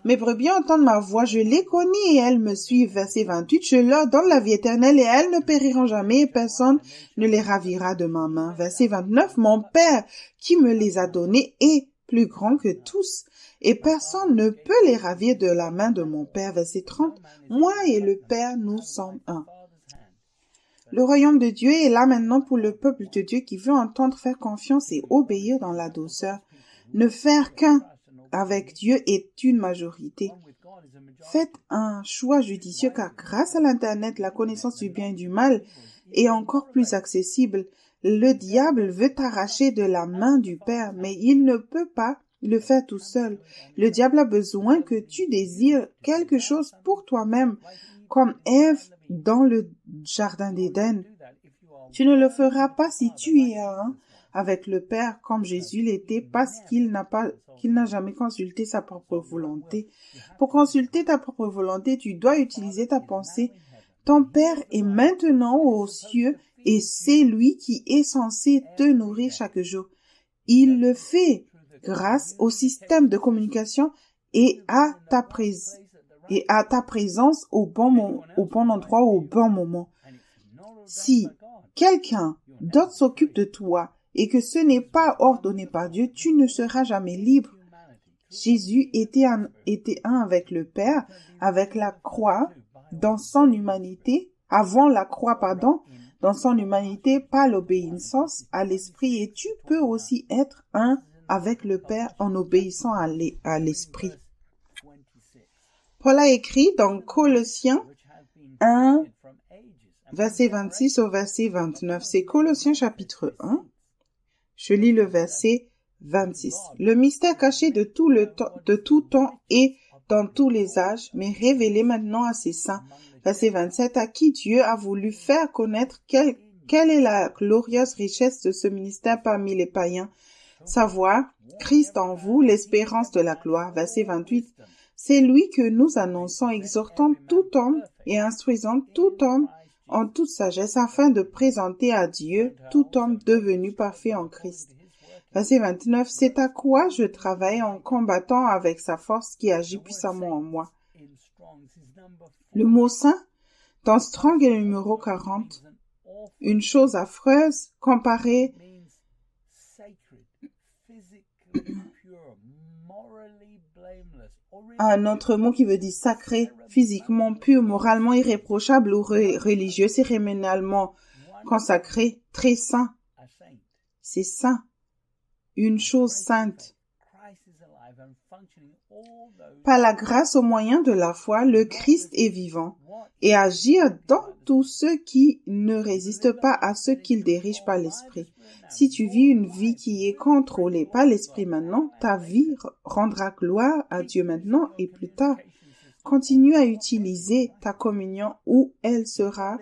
Mes brebis entendent ma voix, je les connais et elles me suivent. Verset 28, je leur donne la vie éternelle et elles ne périront jamais et personne ne les ravira de ma main. Verset 29, mon Père qui me les a donnés est plus grand que tous et personne ne peut les ravir de la main de mon Père. Verset 30, moi et le Père, nous sommes un. Le royaume de Dieu est là maintenant pour le peuple de Dieu qui veut entendre, faire confiance et obéir dans la douceur. Ne faire qu'un avec Dieu est une majorité. Faites un choix judicieux car grâce à l'Internet, la connaissance du bien et du mal est encore plus accessible. Le diable veut t'arracher de la main du Père, mais il ne peut pas le faire tout seul. Le diable a besoin que tu désires quelque chose pour toi-même, comme Ève dans le jardin d'Éden. Tu ne le feras pas si tu es un avec le Père comme Jésus l'était parce qu'il n'a jamais consulté sa propre volonté. Pour consulter ta propre volonté, tu dois utiliser ta pensée. Ton Père est maintenant aux cieux et c'est lui qui est censé te nourrir chaque jour. Il le fait grâce au système de communication et à ta présence au bon endroit au bon moment. Si quelqu'un d'autre s'occupe de toi et que ce n'est pas ordonné par Dieu, tu ne seras jamais libre. Jésus était un avec le Père, avec la croix, dans son humanité, avant la croix, dans son humanité, par l'obéissance à l'Esprit, et tu peux aussi être un avec le Père en obéissant à l'Esprit. Paul a écrit dans Colossiens 1, verset 26 au verset 29. C'est Colossiens chapitre 1. Je lis le verset 26. Le mystère caché de tout temps et dans tous les âges, mais révélé maintenant à ses saints. Verset 27. À qui Dieu a voulu faire connaître quelle est la glorieuse richesse de ce ministère parmi les païens. Savoir, Christ en vous, l'espérance de la gloire. Verset 28. C'est lui que nous annonçons, exhortant tout homme et instruisant tout homme en toute sagesse, afin de présenter à Dieu tout homme devenu parfait en Christ. Verset 29, c'est à quoi je travaille en combattant avec sa force qui agit puissamment en moi. Le mot saint, dans Strong est le numéro 40. Une chose affreuse comparée à un autre mot qui veut dire sacré, physiquement pur, moralement irréprochable ou religieux, cérémonialement consacré, très saint. C'est saint. Une chose sainte. Par la grâce au moyen de la foi, le Christ est vivant. et agir dans tous ceux qui ne résistent pas à ceux qu'il dirige par l'Esprit. Si tu vis une vie qui est contrôlée par l'Esprit maintenant, ta vie rendra gloire à Dieu maintenant et plus tard. Continue à utiliser ta communion où elle cessera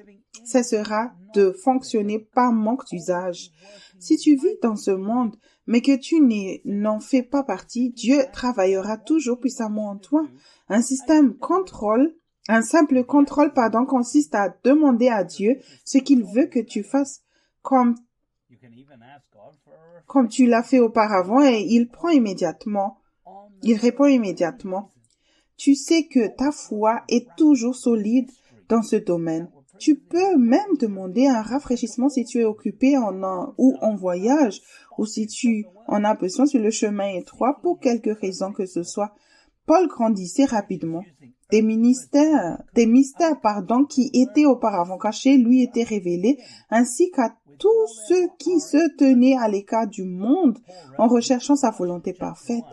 de fonctionner par manque d'usage. Si tu vis dans ce monde, mais que tu n'en fais pas partie, Dieu travaillera toujours puissamment en toi. Un simple contrôle, consiste à demander à Dieu ce qu'il veut que tu fasses, comme tu l'as fait auparavant, et il répond immédiatement. Tu sais que ta foi est toujours solide dans ce domaine. Tu peux même demander un rafraîchissement si tu es occupé ou en voyage, ou si tu en as besoin sur le chemin étroit pour quelque raison que ce soit. Paul grandissait rapidement. Des mystères, qui étaient auparavant cachés lui étaient révélés, ainsi qu'à tous ceux qui se tenaient à l'écart du monde en recherchant sa volonté parfaite.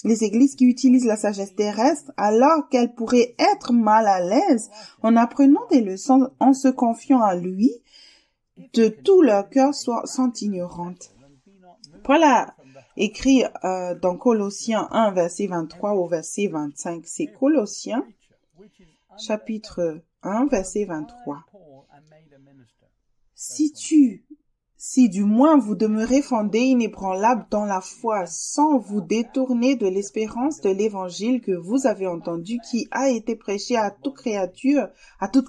Les églises qui utilisent la sagesse terrestre, alors qu'elles pourraient être mal à l'aise en apprenant des leçons en se confiant à lui, de tout leur cœur sont ignorantes. Paul a écrit dans Colossiens 1, verset 23 au verset 25. C'est Colossiens, chapitre 1, verset 23. Si du moins vous demeurez fondés inébranlables dans la foi, sans vous détourner de l'espérance de l'évangile que vous avez entendu, qui a été prêché à toute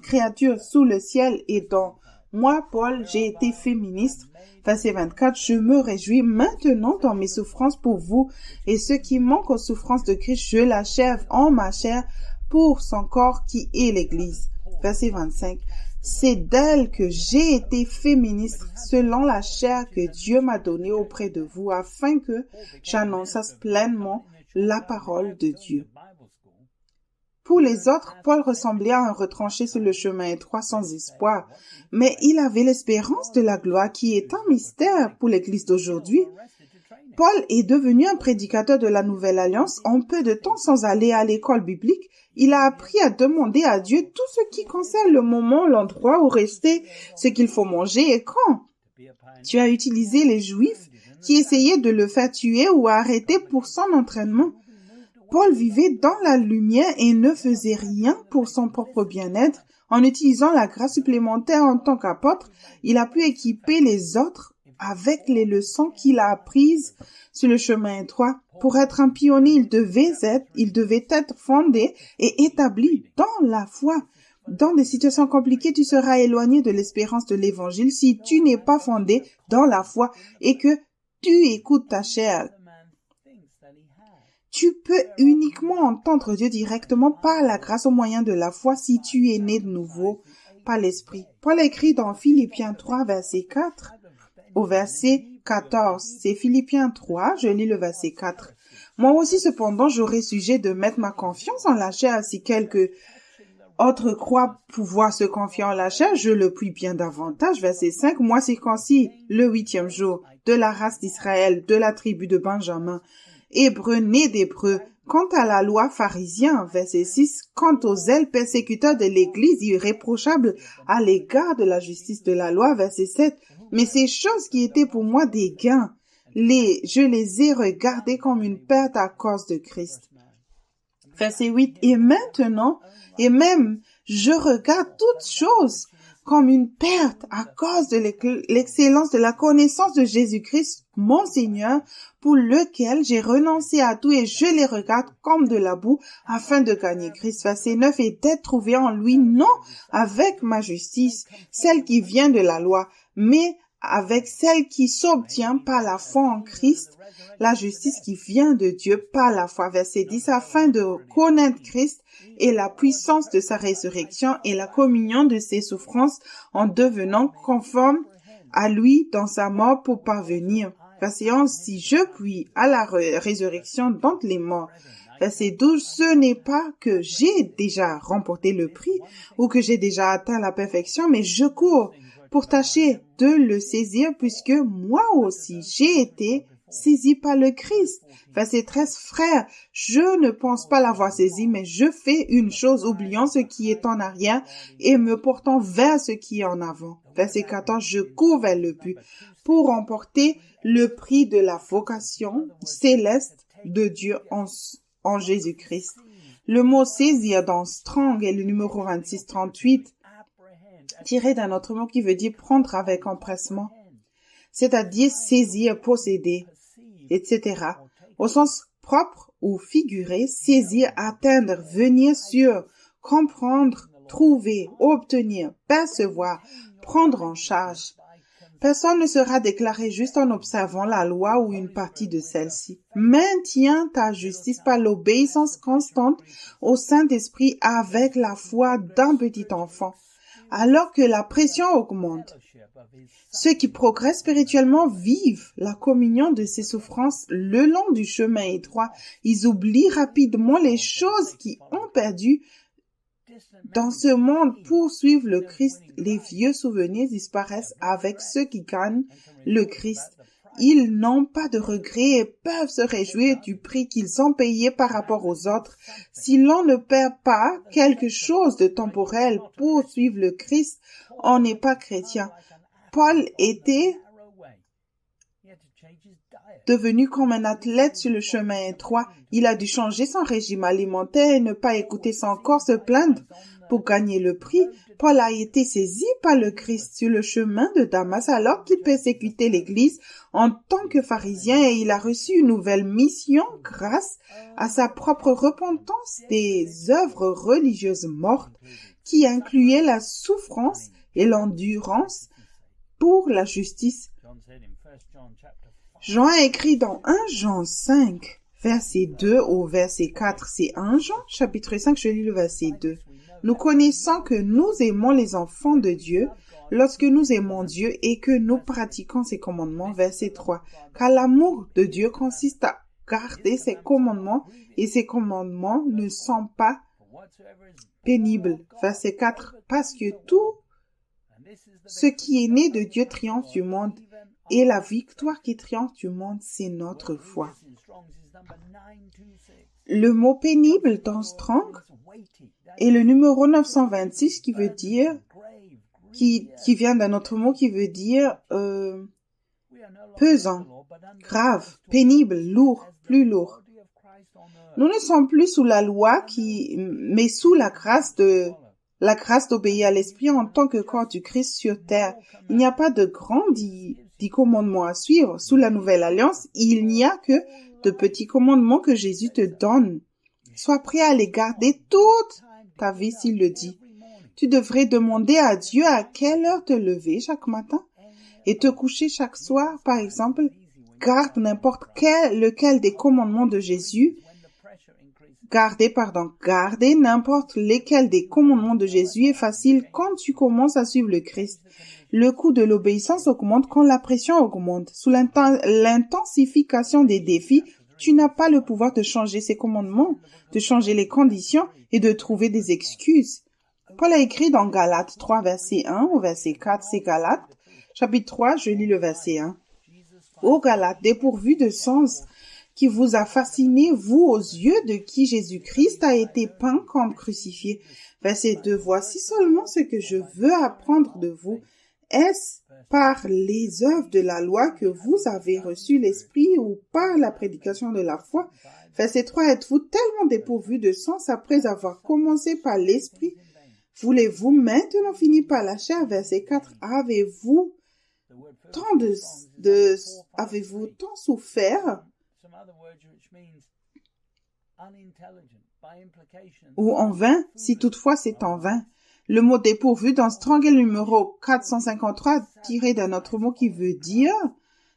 créature sous le ciel et dont moi, Paul, j'ai été fait ministre. Verset 24, je me réjouis maintenant dans mes souffrances pour vous, et ceux qui manquent aux souffrances de Christ, je l'achève en ma chair pour son corps qui est l'Église. Verset 25, c'est d'elle que j'ai été fait ministre selon la chair que Dieu m'a donnée auprès de vous, afin que j'annonçasse pleinement la parole de Dieu. Pour les autres, Paul ressemblait à un retranché sur le chemin étroit sans espoir, mais il avait l'espérance de la gloire qui est un mystère pour l'Église d'aujourd'hui. Paul est devenu un prédicateur de la Nouvelle Alliance en peu de temps sans aller à l'école biblique. Il a appris à demander à Dieu tout ce qui concerne le moment, l'endroit où rester, ce qu'il faut manger et quand. Tu as utilisé les Juifs qui essayaient de le faire tuer ou arrêter pour son entraînement. Paul vivait dans la lumière et ne faisait rien pour son propre bien-être. En utilisant la grâce supplémentaire en tant qu'apôtre, il a pu équiper les autres avec les leçons qu'il a apprises sur le chemin étroit. Pour être un pionnier, il devait être fondé et établi dans la foi. Dans des situations compliquées, tu seras éloigné de l'espérance de l'évangile si tu n'es pas fondé dans la foi et que tu écoutes ta chair. Tu peux uniquement entendre Dieu directement par la grâce au moyen de la foi si tu es né de nouveau par l'Esprit. Paul écrit dans Philippiens 3, verset 4 au verset 14. C'est Philippiens 3, je lis le verset 4. Moi aussi, cependant, j'aurai sujet de mettre ma confiance en la chair. Si quelque autre croit pouvoir se confier en la chair, je le puis bien davantage. Verset 5. Moi circoncis le 8e jour, de la race d'Israël, de la tribu de Benjamin, Hébreu né d'Hébreu. Quant à la loi pharisien, verset 6, quant aux zèles persécuteurs de l'Église irréprochable à l'égard de la justice de la loi, verset 7, mais ces choses qui étaient pour moi des gains, je les ai regardées comme une perte à cause de Christ. Verset 8, et maintenant, et même, je regarde toutes choses comme une perte à cause de l'excellence de la connaissance de Jésus-Christ, mon Seigneur, pour lequel j'ai renoncé à tout et je les regarde comme de la boue afin de gagner Christ. Verset 9, et d'être trouvé en lui, non avec ma justice, celle qui vient de la loi, mais avec celle qui s'obtient par la foi en Christ, la justice qui vient de Dieu par la foi. Verset 10, afin de connaître Christ et la puissance de sa résurrection et la communion de ses souffrances en devenant conforme à lui dans sa mort pour parvenir. Verset 11, si je puis à la résurrection d'entre les morts. Verset 12, ce n'est pas que j'ai déjà remporté le prix ou que j'ai déjà atteint la perfection, mais je cours pour tâcher de le saisir puisque moi aussi j'ai été saisi par le Christ. Verset 13, frère, je ne pense pas l'avoir saisi, mais je fais une chose, oubliant ce qui est en arrière et me portant vers ce qui est en avant. Verset 14, je cours vers le but pour remporter le prix de la vocation céleste de Dieu en Jésus-Christ. Le mot saisir dans Strong est le numéro 2638, tiré d'un autre mot qui veut dire prendre avec empressement, c'est-à-dire saisir, posséder, etc. Au sens propre ou figuré, saisir, atteindre, venir sur, comprendre, trouver, obtenir, percevoir, prendre en charge. Personne ne sera déclaré juste en observant la loi ou une partie de celle-ci. Maintiens ta justice par l'obéissance constante au Saint-Esprit avec la foi d'un petit enfant, alors que la pression augmente. Ceux qui progressent spirituellement vivent la communion de ces souffrances le long du chemin étroit. Ils oublient rapidement les choses qui ont perdu dans ce monde pour suivre le Christ. Les vieux souvenirs disparaissent avec ceux qui gagnent le Christ. Ils n'ont pas de regrets et peuvent se réjouir du prix qu'ils ont payé par rapport aux autres. Si l'on ne perd pas quelque chose de temporel pour suivre le Christ, on n'est pas chrétien. Paul était devenu comme un athlète sur le chemin étroit. Il a dû changer son régime alimentaire et ne pas écouter son corps se plaindre. Pour gagner le prix, Paul a été saisi par le Christ sur le chemin de Damas alors qu'il persécutait l'Église en tant que pharisien et il a reçu une nouvelle mission grâce à sa propre repentance des œuvres religieuses mortes qui incluaient la souffrance et l'endurance pour la justice. Jean a écrit dans 1 Jean 5, verset 2 au verset 4. C'est 1 Jean, chapitre 5, je lis le verset 2. Nous connaissons que nous aimons les enfants de Dieu lorsque nous aimons Dieu et que nous pratiquons ses commandements. Verset 3. Car l'amour de Dieu consiste à garder ses commandements et ses commandements ne sont pas pénibles. Verset 4. Parce que tout ce qui est né de Dieu triomphe du monde et la victoire qui triomphe du monde, c'est notre foi. Le mot pénible dans Strong est le numéro 926 qui veut dire, qui vient d'un autre mot qui veut dire pesant, grave, pénible, lourd, plus lourd. Nous ne sommes plus sous la loi mais sous la grâce d'obéir à l'Esprit en tant que corps du Christ sur terre. Il n'y a pas de grands dix commandements à suivre. Sous la nouvelle alliance, il n'y a que de petits commandements que Jésus te donne. Sois prêt à les garder toute ta vie s'il le dit. Tu devrais demander à Dieu à quelle heure te lever chaque matin et te coucher chaque soir, par exemple. Garde lequel des commandements de Jésus. Garder n'importe lesquels des commandements de Jésus est facile quand tu commences à suivre le Christ. Le coût de l'obéissance augmente quand la pression augmente. Sous l'intensification des défis, tu n'as pas le pouvoir de changer ces commandements, de changer les conditions et de trouver des excuses. Paul a écrit dans Galates 3, verset 1 au verset 4, c'est Galates, chapitre 3, je lis le verset 1. Ô Galates, dépourvus de sens, qui vous a fasciné, vous, aux yeux de qui Jésus-Christ a été peint comme crucifié. Verset 2, voici seulement ce que je veux apprendre de vous. Est-ce par les œuvres de la loi que vous avez reçu l'Esprit ou par la prédication de la foi? Verset 3, êtes-vous tellement dépourvus de sens après avoir commencé par l'Esprit? Voulez-vous maintenant finir par la chair? Verset 4, avez-vous tant souffert? Ou en vain, si toutefois c'est en vain. Le mot dépourvu dans Strong est le numéro 453 tiré d'un autre mot qui veut dire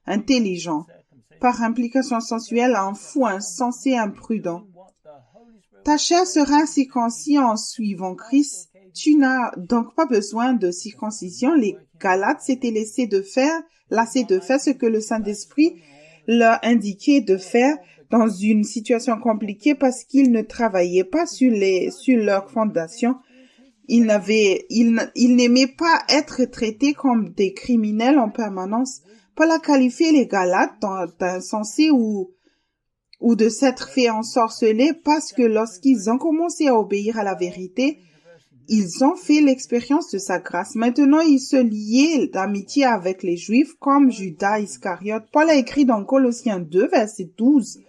intelligent. Par implication sensuelle, un fou, insensé, imprudent. Ta chair sera circoncis en suivant Christ. Tu n'as donc pas besoin de circoncision. Les Galates s'étaient lassés de faire ce que le Saint-Esprit leur indiquait de faire dans une situation compliquée parce qu'ils ne travaillaient pas sur leur fondation. Ils n'aimaient pas être traités comme des criminels en permanence. Paul a qualifié les Galates d'insensés ou de s'être fait ensorceler parce que lorsqu'ils ont commencé à obéir à la vérité, ils ont fait l'expérience de sa grâce. Maintenant, ils se liaient d'amitié avec les Juifs comme Judas Iscariote. Paul a écrit dans Colossiens 2, verset 12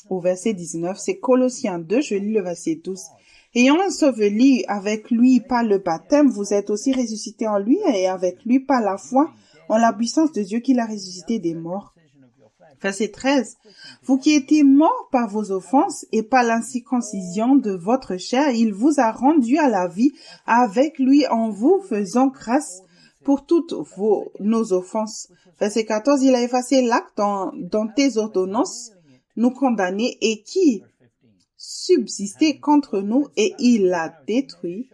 au verset 19. C'est Colossiens 2, je lis le verset 12. Ayant enseveli avec lui par le baptême, vous êtes aussi ressuscités en lui et avec lui par la foi en la puissance de Dieu qui l'a ressuscité des morts. Verset 13. Vous qui étiez morts par vos offenses et par l'incirconcision de votre chair, il vous a rendu à la vie avec lui en vous faisant grâce pour toutes nos offenses. Verset 14. Il a effacé l'acte dans tes ordonnances nous condamner et qui subsistait contre nous et il l'a détruit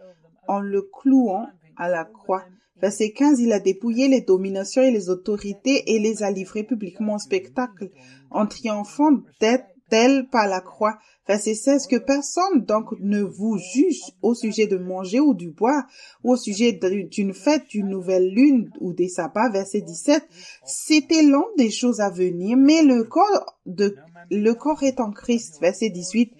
en le clouant à la croix. Verset 15, il a dépouillé les dominations et les autorités et les a livrées publiquement au spectacle, en triomphant d'elles par la croix. Verset 16, que personne donc ne vous juge au sujet de manger ou du boire, ou au sujet d'une fête, d'une nouvelle lune ou des sabbats. Verset 17, c'était l'un des choses à venir, mais le corps est en Christ. Verset 18,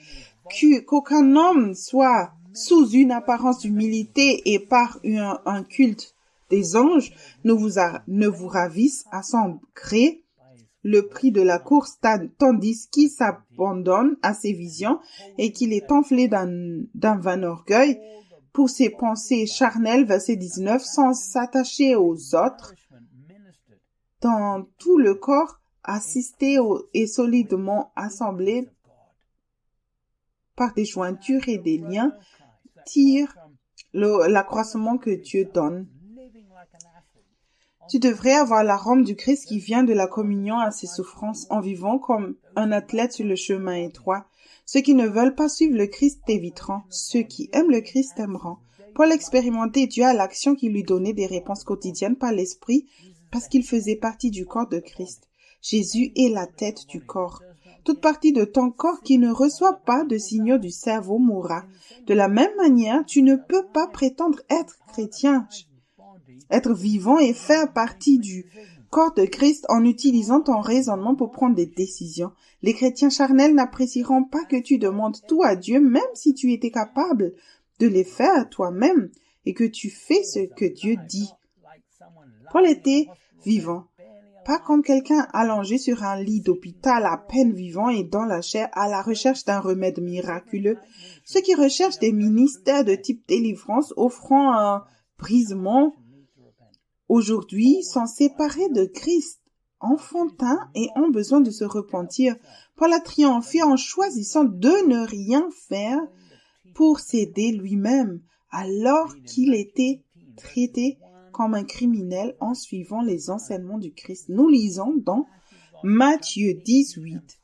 qu'aucun homme soit sous une apparence d'humilité et par un culte des anges ne vous ravissent à son gré le prix de la course, tandis qu'il s'abandonne à ses visions et qu'il est enflé d'un vain orgueil pour ses pensées charnelles, verset 19, sans s'attacher aux autres, dans tout le corps assisté et solidement assemblé par des jointures et des liens, tire l'accroissement que Dieu donne. Tu devrais avoir l'arôme du Christ qui vient de la communion à ses souffrances en vivant comme un athlète sur le chemin étroit. Ceux qui ne veulent pas suivre le Christ t'éviteront. Ceux qui aiment le Christ t'aimeront. Paul expérimentait Dieu à l'action qui lui donnait des réponses quotidiennes par l'Esprit parce qu'il faisait partie du corps de Christ. Jésus est la tête du corps. Toute partie de ton corps qui ne reçoit pas de signaux du cerveau mourra. De la même manière, tu ne peux pas prétendre être chrétien, être vivant et faire partie du corps de Christ en utilisant ton raisonnement pour prendre des décisions. Les chrétiens charnels n'apprécieront pas que tu demandes tout à Dieu, même si tu étais capable de les faire toi-même et que tu fais ce que Dieu dit. Paul était vivant, pas comme quelqu'un allongé sur un lit d'hôpital à peine vivant et dans la chair à la recherche d'un remède miraculeux. Ceux qui recherchent des ministères de type délivrance offrant un brisement aujourd'hui sont séparés de Christ, enfantins et ont besoin de se repentir. Paul a triomphé en choisissant de ne rien faire pour s'aider lui-même, alors qu'il était traité comme un criminel en suivant les enseignements du Christ. Nous lisons dans Matthieu 18,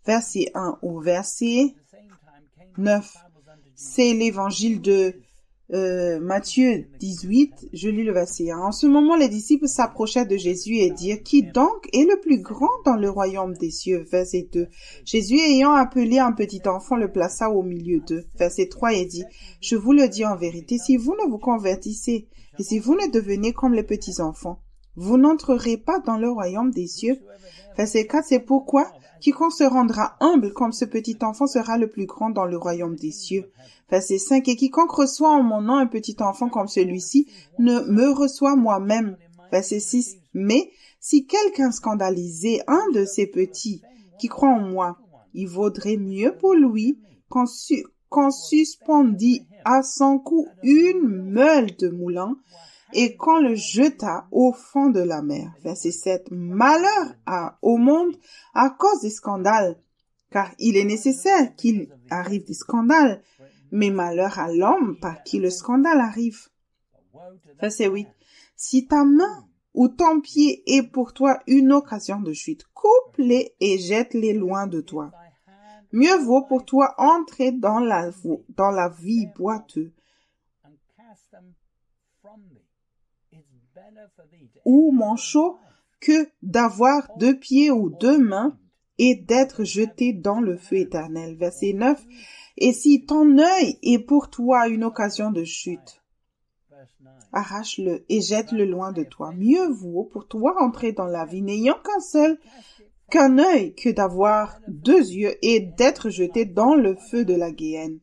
verset 1 au verset 9. C'est l'évangile de Matthieu 18, je lis le verset 1. En ce moment, les disciples s'approchèrent de Jésus et dirent, « Qui donc est le plus grand dans le royaume des cieux ?» Verset 2. Jésus, ayant appelé un petit enfant, le plaça au milieu d'eux. Verset 3 et dit, « Je vous le dis en vérité, si vous ne vous convertissez et si vous ne devenez comme les petits enfants, vous n'entrerez pas dans le royaume des cieux. » Verset 4, c'est pourquoi quiconque se rendra humble comme ce petit enfant sera le plus grand dans le royaume des cieux. Verset 5, et quiconque reçoit en mon nom un petit enfant comme celui-ci ne me reçoit moi-même. Verset 6, mais si quelqu'un scandalisait un de ces petits qui croient en moi, il vaudrait mieux pour lui qu'on suspendît à son cou une meule de moulin et qu'on le jeta au fond de la mer. Verset 7. Malheur au monde à cause des scandales, car il est nécessaire qu'il arrive des scandales, mais malheur à l'homme par qui le scandale arrive. Verset 8. Si ta main ou ton pied est pour toi une occasion de chute, coupe-les et jette-les loin de toi. Mieux vaut pour toi entrer dans la vie boiteuse ou manchot que d'avoir 2 pieds ou 2 mains et d'être jeté dans le feu éternel. Verset 9. Et si ton œil est pour toi une occasion de chute, arrache-le et jette-le loin de toi. Mieux vaut pour toi entrer dans la vie n'ayant qu'un œil que d'avoir 2 yeux et d'être jeté dans le feu de la géhenne.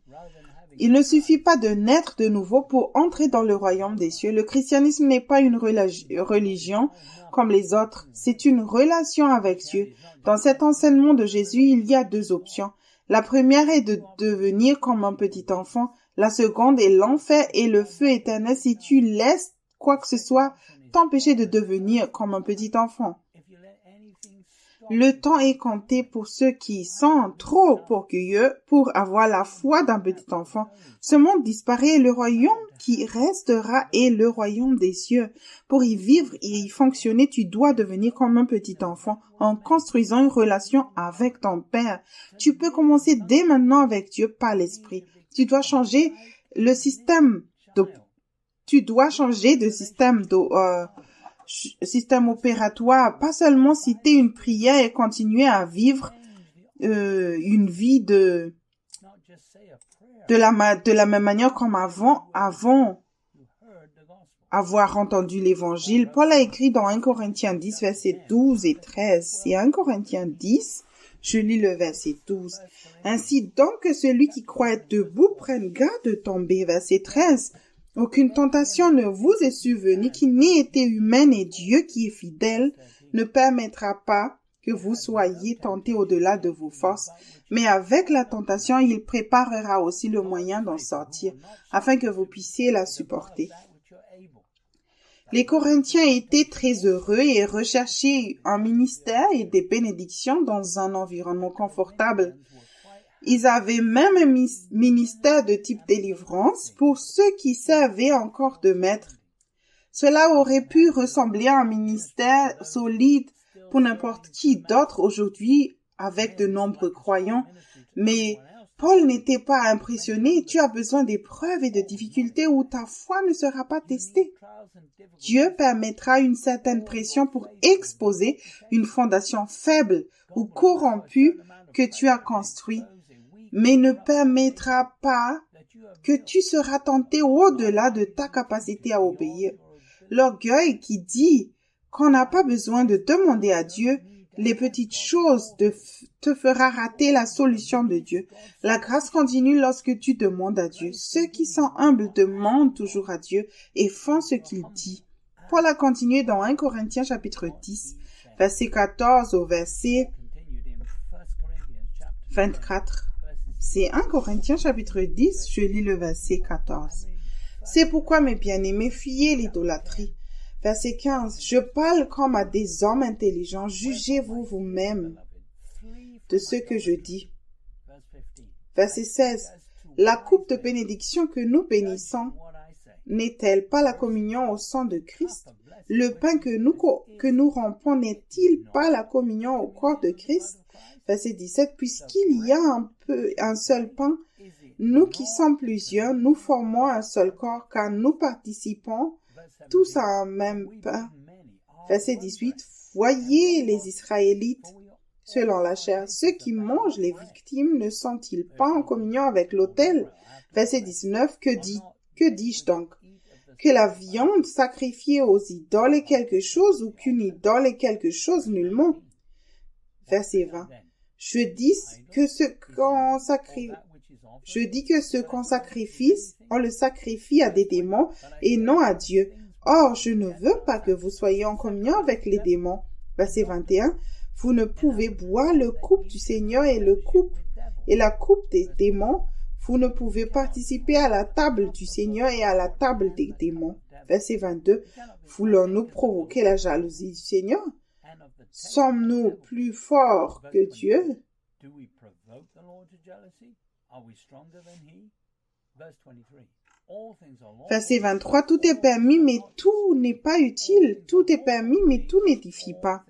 Il ne suffit pas de naître de nouveau pour entrer dans le royaume des cieux. Le christianisme n'est pas une religion comme les autres, c'est une relation avec Dieu. Dans cet enseignement de Jésus, il y a 2 options. La première est de devenir comme un petit enfant. La seconde est l'enfer et le feu éternel si tu laisses quoi que ce soit t'empêcher de devenir comme un petit enfant. Le temps est compté pour ceux qui sont trop orgueilleux pour avoir la foi d'un petit enfant. Ce monde disparaît et le royaume qui restera est le royaume des cieux. Pour y vivre et y fonctionner, tu dois devenir comme un petit enfant en construisant une relation avec ton Père. Tu peux commencer dès maintenant avec Dieu par l'Esprit. Tu dois changer de système opératoire, pas seulement citer une prière et continuer à vivre une vie de la même manière comme avant avoir entendu l'évangile. Paul a écrit dans 1 Corinthiens 10, versets 12 et 13. C'est 1 Corinthiens 10, je lis le verset 12. Ainsi donc que celui qui croit être debout prenne garde de tomber. Verset 13. Aucune tentation ne vous est survenue qui n'ait été humaine et Dieu qui est fidèle ne permettra pas que vous soyez tentés au-delà de vos forces. Mais avec la tentation, il préparera aussi le moyen d'en sortir afin que vous puissiez la supporter. Les Corinthiens étaient très heureux et recherchaient un ministère et des bénédictions dans un environnement confortable. Ils avaient même un ministère de type délivrance pour ceux qui servaient encore de maître. Cela aurait pu ressembler à un ministère solide pour n'importe qui d'autre aujourd'hui avec de nombreux croyants, mais Paul n'était pas impressionné. Tu as besoin d'épreuves et de difficultés où ta foi ne sera pas testée. Dieu permettra une certaine pression pour exposer une fondation faible ou corrompue que tu as construite, mais ne permettra pas que tu seras tenté au-delà de ta capacité à obéir. L'orgueil qui dit qu'on n'a pas besoin de demander à Dieu les petites choses te fera rater la solution de Dieu. La grâce continue lorsque tu demandes à Dieu. Ceux qui sont humbles demandent toujours à Dieu et font ce qu'il dit. Paul a continué dans 1 Corinthiens chapitre 10, verset 14 au verset 24. C'est 1 Corinthiens chapitre 10, je lis le verset 14. C'est pourquoi, mes bien-aimés, fuyez l'idolâtrie. Verset 15. Je parle comme à des hommes intelligents. Jugez-vous vous-même de ce que je dis. Verset 16. La coupe de bénédiction que nous bénissons n'est-elle pas la communion au sang de Christ? Le pain que nous rompons n'est-il pas la communion au corps de Christ? Verset 17. Puisqu'il y a un seul pain, nous qui sommes plusieurs, nous formons un seul corps, car nous participons tous à un même pain. Verset 18. Voyez les Israélites selon la chair. Ceux qui mangent les victimes ne sont-ils pas en communion avec l'autel? Verset 19. Que dis-je donc? Que la viande sacrifiée aux idoles est quelque chose ou qu'une idole est quelque chose nullement? Verset 20. Je dis que ce qu'on sacrifie, on le sacrifie à des démons et non à Dieu. Or, je ne veux pas que vous soyez en communion avec les démons. Verset 21. Vous ne pouvez boire le coupe du Seigneur et la coupe des démons. Vous ne pouvez participer à la table du Seigneur et à la table des démons. Verset 22. Voulons-nous provoquer la jalousie du Seigneur? Sommes-nous plus forts que Dieu? Verset 23. Tout est permis, mais tout n'est pas utile. Tout est permis, mais tout n'édifie pas.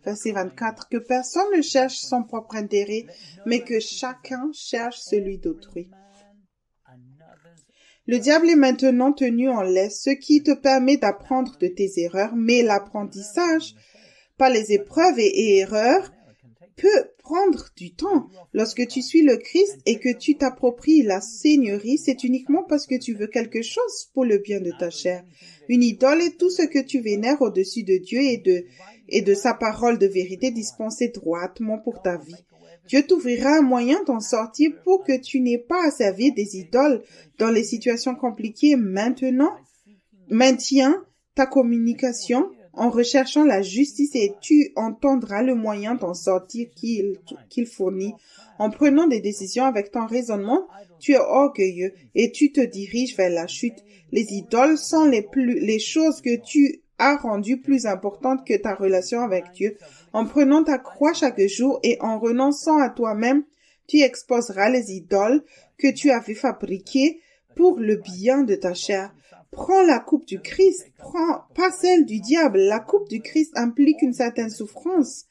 Verset 24. Que personne ne cherche son propre intérêt, mais que chacun cherche celui d'autrui. Le diable est maintenant tenu en laisse, ce qui te permet d'apprendre de tes erreurs, mais l'apprentissage par les épreuves et erreurs peut prendre du temps. Lorsque tu suis le Christ et que tu t'appropries la seigneurie, c'est uniquement parce que tu veux quelque chose pour le bien de ta chair. Une idole est tout ce que tu vénères au-dessus de Dieu et de sa parole de vérité dispensée droitement pour ta vie. Dieu t'ouvrira un moyen d'en sortir pour que tu n'aies pas à servir des idoles dans les situations compliquées maintenant. Maintiens ta communication en recherchant la justice et tu entendras le moyen d'en sortir qu'il fournit. En prenant des décisions avec ton raisonnement, tu es orgueilleux et tu te diriges vers la chute. Les idoles sont les choses que tu as rendues plus importantes que ta relation avec Dieu. En prenant ta croix chaque jour et en renonçant à toi-même, tu exposeras les idoles que tu avais fabriquées pour le bien de ta chair. Prends la coupe du Christ, pas celle du diable. La coupe du Christ implique une certaine souffrance.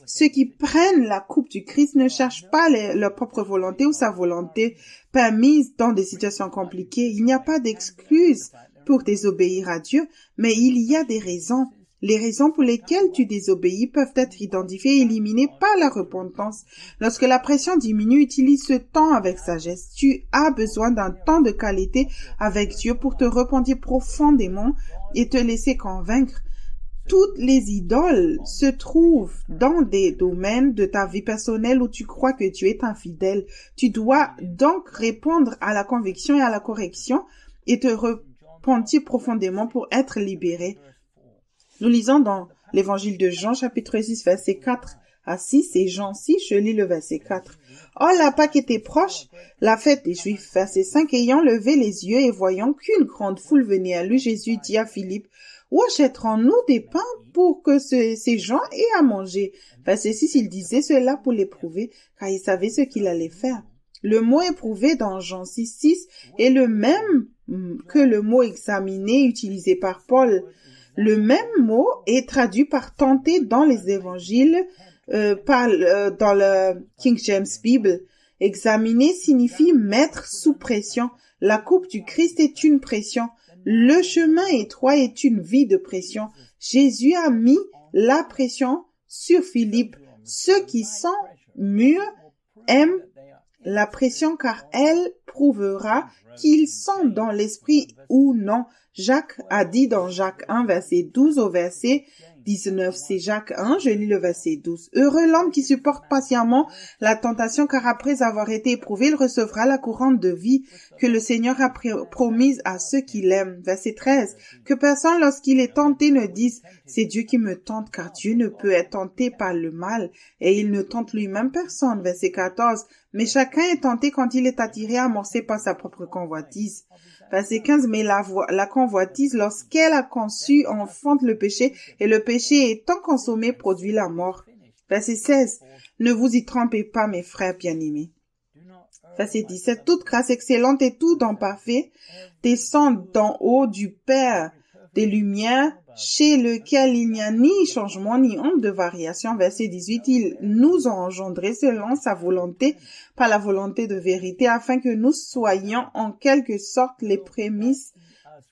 Ceux qui prennent la coupe du Christ ne cherchent pas leur propre volonté ou sa volonté permise dans des situations compliquées. Il n'y a pas d'excuse pour désobéir à Dieu, mais il y a des raisons. Les raisons pour lesquelles tu désobéis peuvent être identifiées et éliminées par la repentance. Lorsque la pression diminue, utilise ce temps avec sagesse. Tu as besoin d'un temps de qualité avec Dieu pour te repentir profondément et te laisser convaincre. Toutes les idoles se trouvent dans des domaines de ta vie personnelle où tu crois que tu es infidèle. Tu dois donc répondre à la conviction et à la correction et te repentir profondément pour être libéré. Nous lisons dans l'évangile de Jean, chapitre 6, versets 4 à 6, et Jean 6, je lis le verset 4. « Or, la Pâque était proche, la fête des Juifs. » Verset 5, « Ayant levé les yeux et voyant qu'une grande foule venait à lui, Jésus dit à Philippe, « Où achèterons-nous des pains pour que ces gens aient à manger ?» Verset 6, il disait cela pour l'éprouver, car il savait ce qu'il allait faire. Le mot éprouvé dans Jean 6, 6 est le même que le mot examiné utilisé par Paul. Le même mot est traduit par tenter dans les évangiles, dans le King James Bible. Examiner signifie mettre sous pression. La coupe du Christ est une pression. Le chemin étroit est une vie de pression. Jésus a mis la pression sur Philippe. Ceux qui sont mûrs aiment la pression car elle prouvera qu'ils sont dans l'esprit ou non. Jacques a dit dans Jacques 1, verset 12 au verset 19. C'est Jacques 1, je lis le verset 12. Heureux l'homme qui supporte patiemment la tentation, car après avoir été éprouvé, il recevra la couronne de vie que le Seigneur a promise à ceux qui l'aiment. Verset 13. Que personne, lorsqu'il est tenté, ne dise « C'est Dieu qui me tente », car Dieu ne peut être tenté par le mal, et il ne tente lui-même personne. Verset 14. Mais chacun est tenté quand il est attiré, amorcé par sa propre convoitise. Verset 15, mais la convoitise, lorsqu'elle a conçu, enfante le péché, et le péché étant consommé, produit la mort. Verset 16, ne vous y trompez pas, mes frères bien-aimés. Verset 17, toute grâce excellente et tout don parfait descend d'en haut du Père des Lumières, chez lequel il n'y a ni changement ni honte de variation. Verset 18, il nous a engendrés selon sa volonté, par la volonté de vérité, afin que nous soyons en quelque sorte les prémices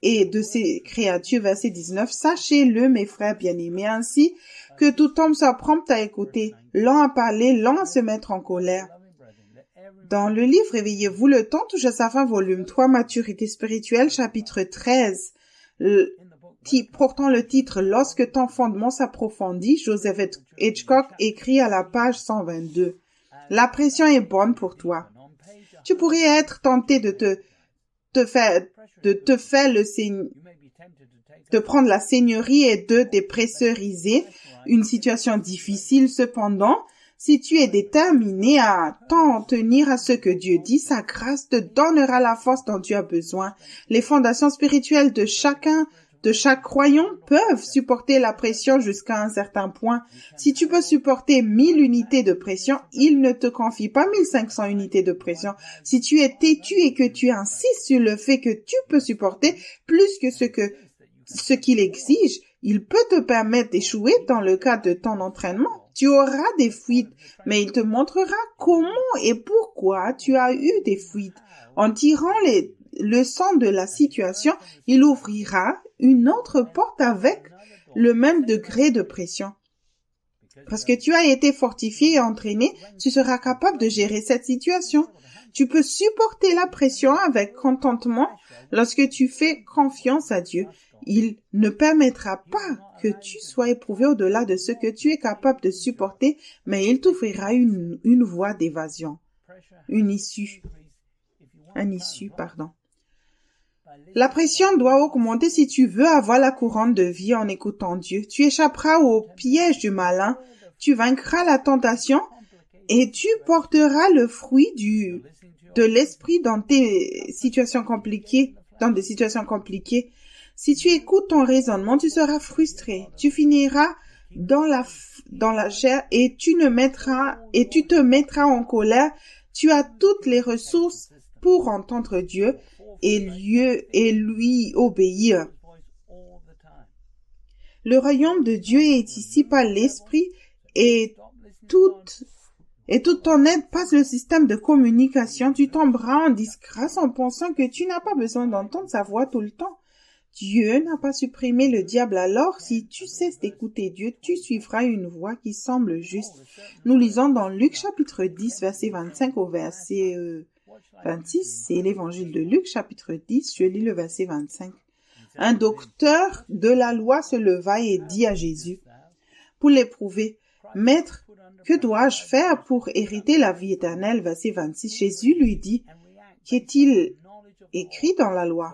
et de ces créatures. Verset 19, sachez-le, mes frères bien-aimés, ainsi que tout homme soit prompt à écouter, lent à parler, lent à se mettre en colère. Dans le livre Réveillez-vous, le temps touche à sa fin, volume 3, Maturité spirituelle, chapitre 13, portant le titre « Lorsque ton fondement s'approfondit », Joseph Hitchcock écrit à la page 122. La pression est bonne pour toi. Tu pourrais être tenté de prendre la seigneurie et de dépressuriser une situation difficile. Cependant, si tu es déterminé à t'en tenir à ce que Dieu dit, sa grâce te donnera la force dont tu as besoin. Les fondations spirituelles de chaque croyant peuvent supporter la pression jusqu'à un certain point. Si tu peux supporter 1000 unités de pression, il ne te confie pas 1500 unités de pression. Si tu es têtu et que tu insistes sur le fait que tu peux supporter plus que ce qu'il exige, il peut te permettre d'échouer dans le cadre de ton entraînement. Tu auras des fuites, mais il te montrera comment et pourquoi tu as eu des fuites. En tirant les leçons de la situation, il ouvrira une autre porte avec le même degré de pression. Parce que tu as été fortifié et entraîné, tu seras capable de gérer cette situation. Tu peux supporter la pression avec contentement lorsque tu fais confiance à Dieu. Il ne permettra pas que tu sois éprouvé au-delà de ce que tu es capable de supporter, mais il t'offrira une voie d'évasion, un issue. La pression doit augmenter si tu veux avoir la couronne de vie en écoutant Dieu. Tu échapperas au piège du malin, tu vaincras la tentation et tu porteras le fruit de l'esprit dans des situations compliquées. Si tu écoutes ton raisonnement, tu seras frustré. Tu finiras dans la chair et tu te mettras en colère. Tu as toutes les ressources pour entendre Dieu et lui obéir. Le royaume de Dieu est ici par l'esprit et toute ton aide passe le système de communication. Tu tomberas en disgrâce en pensant que tu n'as pas besoin d'entendre sa voix tout le temps. Dieu n'a pas supprimé le diable, alors si tu cesses d'écouter Dieu, tu suivras une voie qui semble juste. Nous lisons dans Luc chapitre 10, verset 25 au verset 26, c'est l'évangile de Luc chapitre 10, je lis le verset 25. Un docteur de la loi se leva et dit à Jésus, pour l'éprouver, « Maître, que dois-je faire pour hériter la vie éternelle ?» Verset 26, Jésus lui dit, « Qu'est-il écrit dans la loi?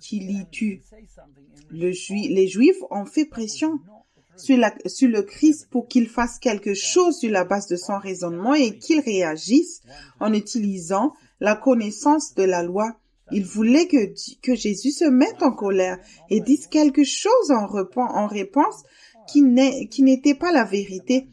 Qui lis-tu? » Les Juifs ont fait pression sur le Christ pour qu'il fasse quelque chose sur la base de son raisonnement et qu'il réagisse en utilisant la connaissance de la loi. Ils voulaient que Jésus se mette en colère et dise quelque chose en réponse qui n'était pas la vérité.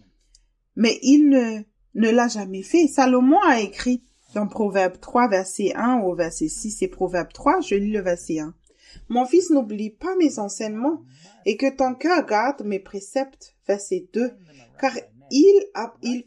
Mais il ne l'a jamais fait. Salomon a écrit dans Proverbe 3, verset 1 au verset 6, c'est Proverbe 3, je lis le verset 1. « Mon fils, n'oublie pas mes enseignements et que ton cœur garde mes préceptes. » Verset 2. « Car ils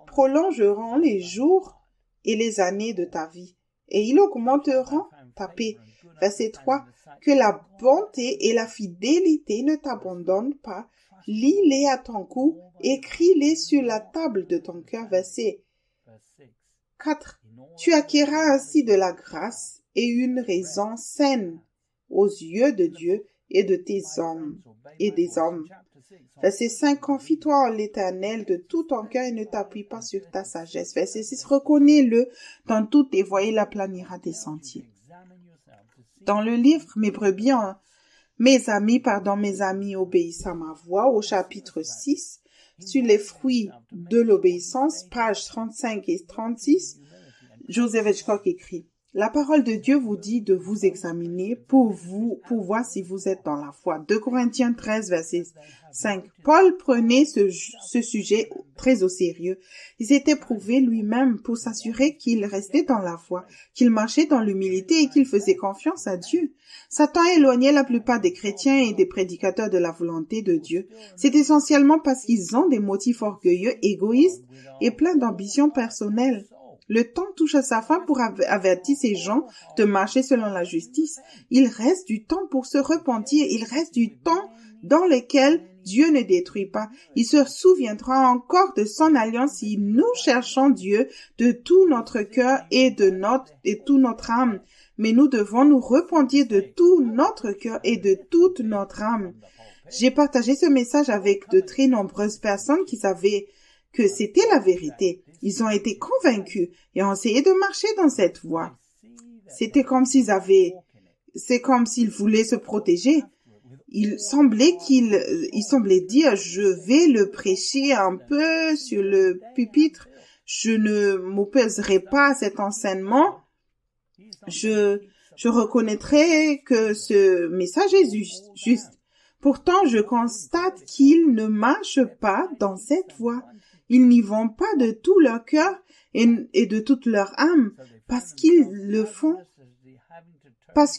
prolongeront les jours et les années de ta vie et ils augmenteront ta paix. » Verset 3. « Que la bonté et la fidélité ne t'abandonnent pas. Lis-les à ton cou, écris-les sur la table de ton cœur. » Verset 4. « Tu acquerras ainsi de la grâce et une raison saine aux yeux de Dieu et de tes hommes et des hommes. » Verset 5. « Confie-toi en l'Éternel de tout ton cœur et ne t'appuie pas sur ta sagesse. » Verset 6. « Reconnais-le dans toutes tes voies, il aplanira tes sentiers. » Dans le livre Mes amis, obéissent à ma voix, au chapitre 6, sur les fruits de l'obéissance, pages 35 et 36, Joseph Hitchcock écrit, « La parole de Dieu vous dit de vous examiner pour voir si vous êtes dans la foi. » 2 Corinthiens 13, verset 5. Paul prenait ce sujet très au sérieux. Il s'était prouvé lui-même pour s'assurer qu'il restait dans la foi, qu'il marchait dans l'humilité et qu'il faisait confiance à Dieu. Satan éloignait la plupart des chrétiens et des prédicateurs de la volonté de Dieu. C'est essentiellement parce qu'ils ont des motifs orgueilleux, égoïstes et pleins d'ambitions personnelles. Le temps touche à sa fin pour avertir ces gens de marcher selon la justice. Il reste du temps pour se repentir. Il reste du temps dans lequel Dieu ne détruit pas. Il se souviendra encore de son alliance si nous cherchons Dieu de tout notre cœur et toute notre âme. Mais nous devons nous repentir de tout notre cœur et de toute notre âme. J'ai partagé ce message avec de très nombreuses personnes qui savaient que c'était la vérité. Ils ont été convaincus et ont essayé de marcher dans cette voie. C'est comme s'ils voulaient se protéger. Il semblait dire, je vais le prêcher un peu sur le pupitre. Je ne m'opposerai pas à cet enseignement. Je reconnaîtrai que ce message est juste. Pourtant, je constate qu'ils ne marchent pas dans cette voie. Ils n'y vont pas de tout leur cœur et de toute leur âme parce que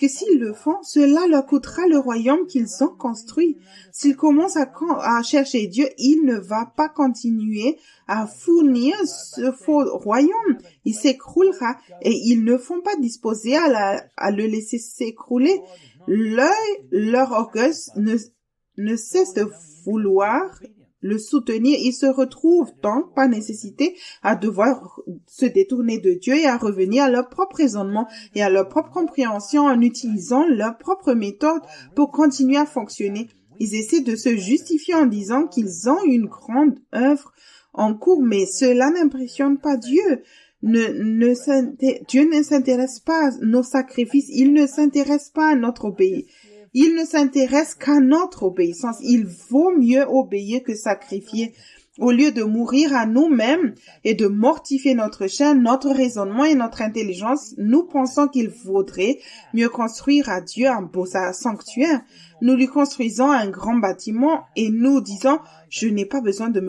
s'ils le font, cela leur coûtera le royaume qu'ils ont construit. S'ils commencent à chercher Dieu, il ne va pas continuer à fournir ce faux royaume. Il s'écroulera et ils ne sont pas disposés à le laisser s'écrouler. Leur orgueil ne cesse de vouloir le soutenir, ils se retrouvent donc par nécessité à devoir se détourner de Dieu et à revenir à leur propre raisonnement et à leur propre compréhension en utilisant leur propre méthode pour continuer à fonctionner. Ils essaient de se justifier en disant qu'ils ont une grande œuvre en cours, mais cela n'impressionne pas Dieu. Dieu ne s'intéresse pas à nos sacrifices, il ne s'intéresse pas à notre obéissance. Il ne s'intéresse qu'à notre obéissance. Il vaut mieux obéir que sacrifier. Au lieu de mourir à nous-mêmes et de mortifier notre chair, notre raisonnement et notre intelligence, nous pensons qu'il vaudrait mieux construire à Dieu un beau sanctuaire. Nous lui construisons un grand bâtiment et nous disons, je n'ai pas besoin de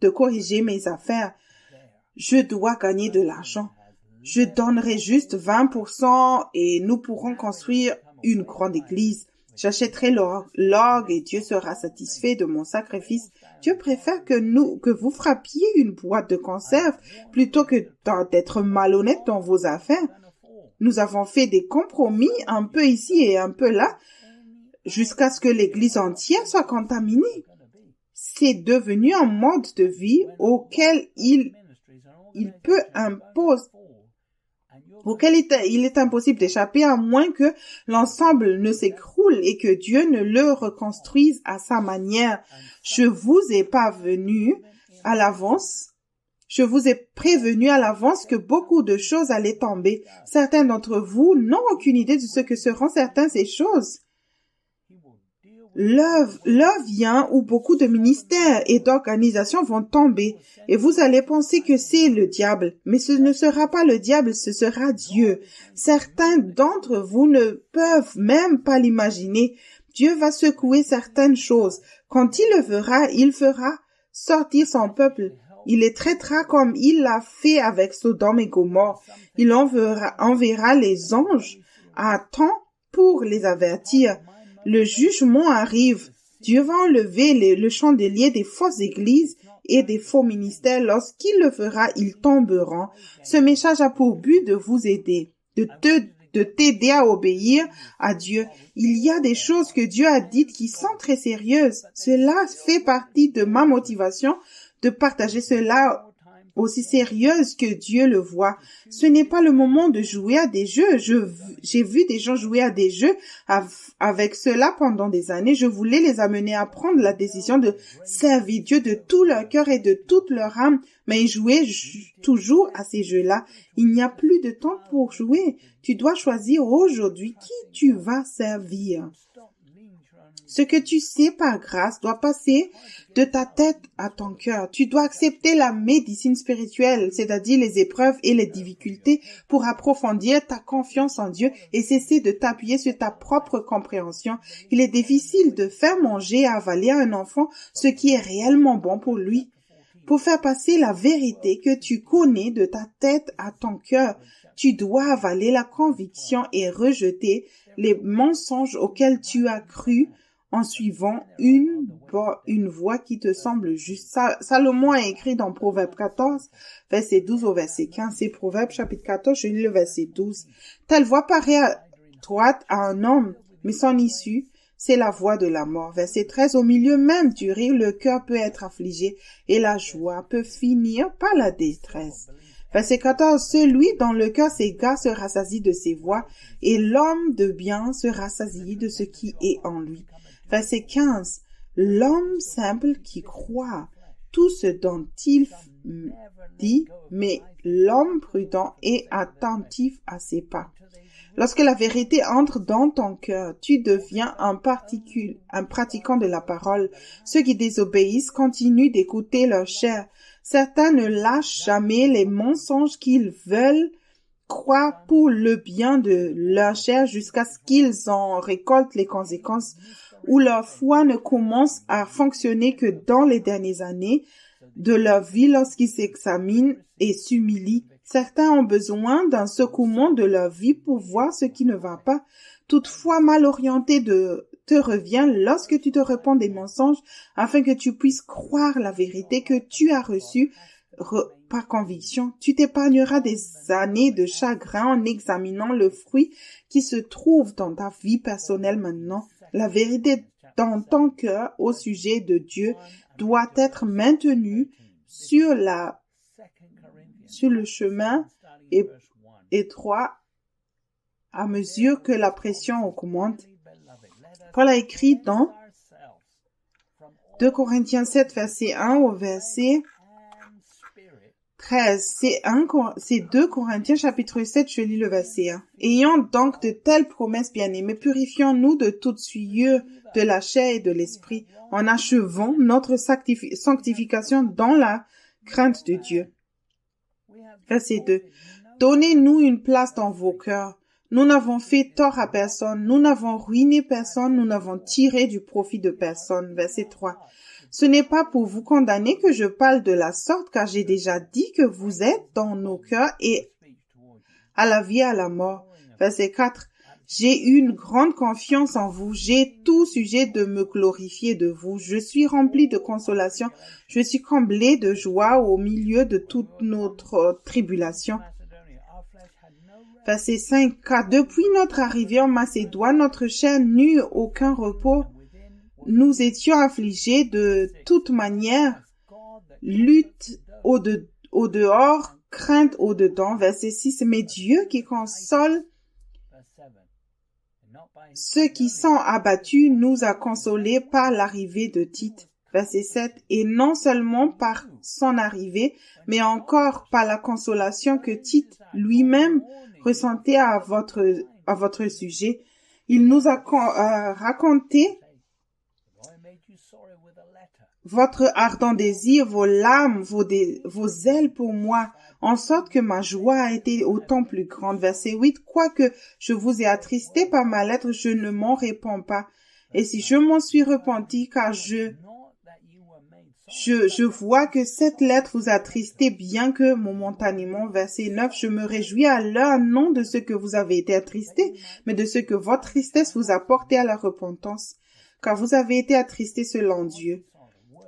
corriger mes affaires. Je dois gagner de l'argent. Je donnerai juste 20% et nous pourrons construire une grande église. J'achèterai l'orgue et Dieu sera satisfait de mon sacrifice. Dieu préfère que vous frappiez une boîte de conserve plutôt que d'être malhonnête dans vos affaires. Nous avons fait des compromis un peu ici et un peu là jusqu'à ce que l'église entière soit contaminée. C'est devenu un mode de vie auquel il est impossible d'échapper à moins que l'ensemble ne s'écroule et que Dieu ne le reconstruise à sa manière. Je vous ai prévenu à l'avance que beaucoup de choses allaient tomber. Certains d'entre vous n'ont aucune idée de ce que seront certaines ces choses. L'heure vient où beaucoup de ministères et d'organisations vont tomber et vous allez penser que c'est le diable. Mais ce ne sera pas le diable, ce sera Dieu. Certains d'entre vous ne peuvent même pas l'imaginer. Dieu va secouer certaines choses. Quand il le fera, il fera sortir son peuple. Il les traitera comme il l'a fait avec Sodome et Gomorrhe. Il enverra les anges à temps pour les avertir. Le jugement arrive. Dieu va enlever le chandelier des fausses églises et des faux ministères. Lorsqu'il le fera, ils tomberont. Ce message a pour but de vous aider, de t'aider à obéir à Dieu. Il y a des choses que Dieu a dites qui sont très sérieuses. Cela fait partie de ma motivation de partager cela aussi sérieuse que Dieu le voit. Ce n'est pas le moment de jouer à des jeux. J'ai vu des gens jouer à des jeux avec cela pendant des années. Je voulais les amener à prendre la décision de servir Dieu de tout leur cœur et de toute leur âme, mais ils jouaient toujours à ces jeux-là. Il n'y a plus de temps pour jouer. Tu dois choisir aujourd'hui qui tu vas servir. Ce que tu sais par grâce doit passer de ta tête à ton cœur. Tu dois accepter la médecine spirituelle, c'est-à-dire les épreuves et les difficultés pour approfondir ta confiance en Dieu et cesser de t'appuyer sur ta propre compréhension. Il est difficile de faire manger et avaler à un enfant ce qui est réellement bon pour lui. Pour faire passer la vérité que tu connais de ta tête à ton cœur, tu dois avaler la conviction et rejeter les mensonges auxquels tu as cru en suivant une voie qui te semble juste. Salomon a écrit dans Proverbe 14, verset 12 au verset 15. C'est Proverbe chapitre 14, je lis le verset 12. Telle voie paraît droite à un homme, mais son issue, c'est la voie de la mort. Verset 13, au milieu même du rire, le cœur peut être affligé et la joie peut finir par la détresse. Verset 14, celui dont le cœur s'égare se rassasie de ses voies et l'homme de bien se rassasie de ce qui est en lui. Verset 15, l'homme simple qui croit tout ce dont il dit, mais l'homme prudent est attentif à ses pas. Lorsque la vérité entre dans ton cœur, tu deviens un pratiquant de la parole. Ceux qui désobéissent continuent d'écouter leur chair. Certains ne lâchent jamais les mensonges qu'ils veulent croire pour le bien de leur chair jusqu'à ce qu'ils en récoltent les conséquences, où leur foi ne commence à fonctionner que dans les dernières années de leur vie lorsqu'ils s'examinent et s'humilient. Certains ont besoin d'un secouement de leur vie pour voir ce qui ne va pas. Toutefois, mal orienté te revient lorsque tu te réponds des mensonges afin que tu puisses croire la vérité que tu as reçue par conviction. Tu t'épargneras des années de chagrin en examinant le fruit qui se trouve dans ta vie personnelle maintenant. La vérité dans ton cœur au sujet de Dieu doit être maintenu sur le chemin étroit à mesure que la pression augmente. Paul a écrit dans 2 Corinthiens 7, verset 1 au verset 13. C'est 2 Corinthiens chapitre 7, je lis le verset 1. Ayant donc de telles promesses, bien-aimés, purifions-nous de toute souillure de la chair et de l'esprit, en achevant notre sanctification dans la crainte de Dieu. Verset 2. Donnez-nous une place dans vos cœurs. Nous n'avons fait tort à personne, nous n'avons ruiné personne, nous n'avons tiré du profit de personne. Verset 3. Ce n'est pas pour vous condamner que je parle de la sorte, car j'ai déjà dit que vous êtes dans nos cœurs et à la vie et à la mort. Verset 4. J'ai une grande confiance en vous, j'ai tout sujet de me glorifier de vous. Je suis rempli de consolation, je suis comblé de joie au milieu de toute notre tribulation. Verset 5. Car depuis notre arrivée en Macédoine, notre chair n'eut aucun repos. Nous étions affligés de toute manière, lutte au dehors, crainte au dedans. Verset 6. Mais Dieu qui console ceux qui sont abattus nous a consolés par l'arrivée de Tite. Verset 7. Et non seulement par son arrivée, mais encore par la consolation que Tite lui-même ressentait à votre sujet. Il nous a raconté votre ardent désir, vos larmes, vos zèles pour moi, en sorte que ma joie a été autant plus grande. Verset 8. Quoique je vous ai attristé par ma lettre, je ne m'en répands pas. Et si je m'en suis repenti, car je vois que cette lettre vous a attristé bien que momentanément. Verset 9. Je me réjouis alors non de ce que vous avez été attristé, mais de ce que votre tristesse vous a porté à la repentance. Car vous avez été attristé selon Dieu,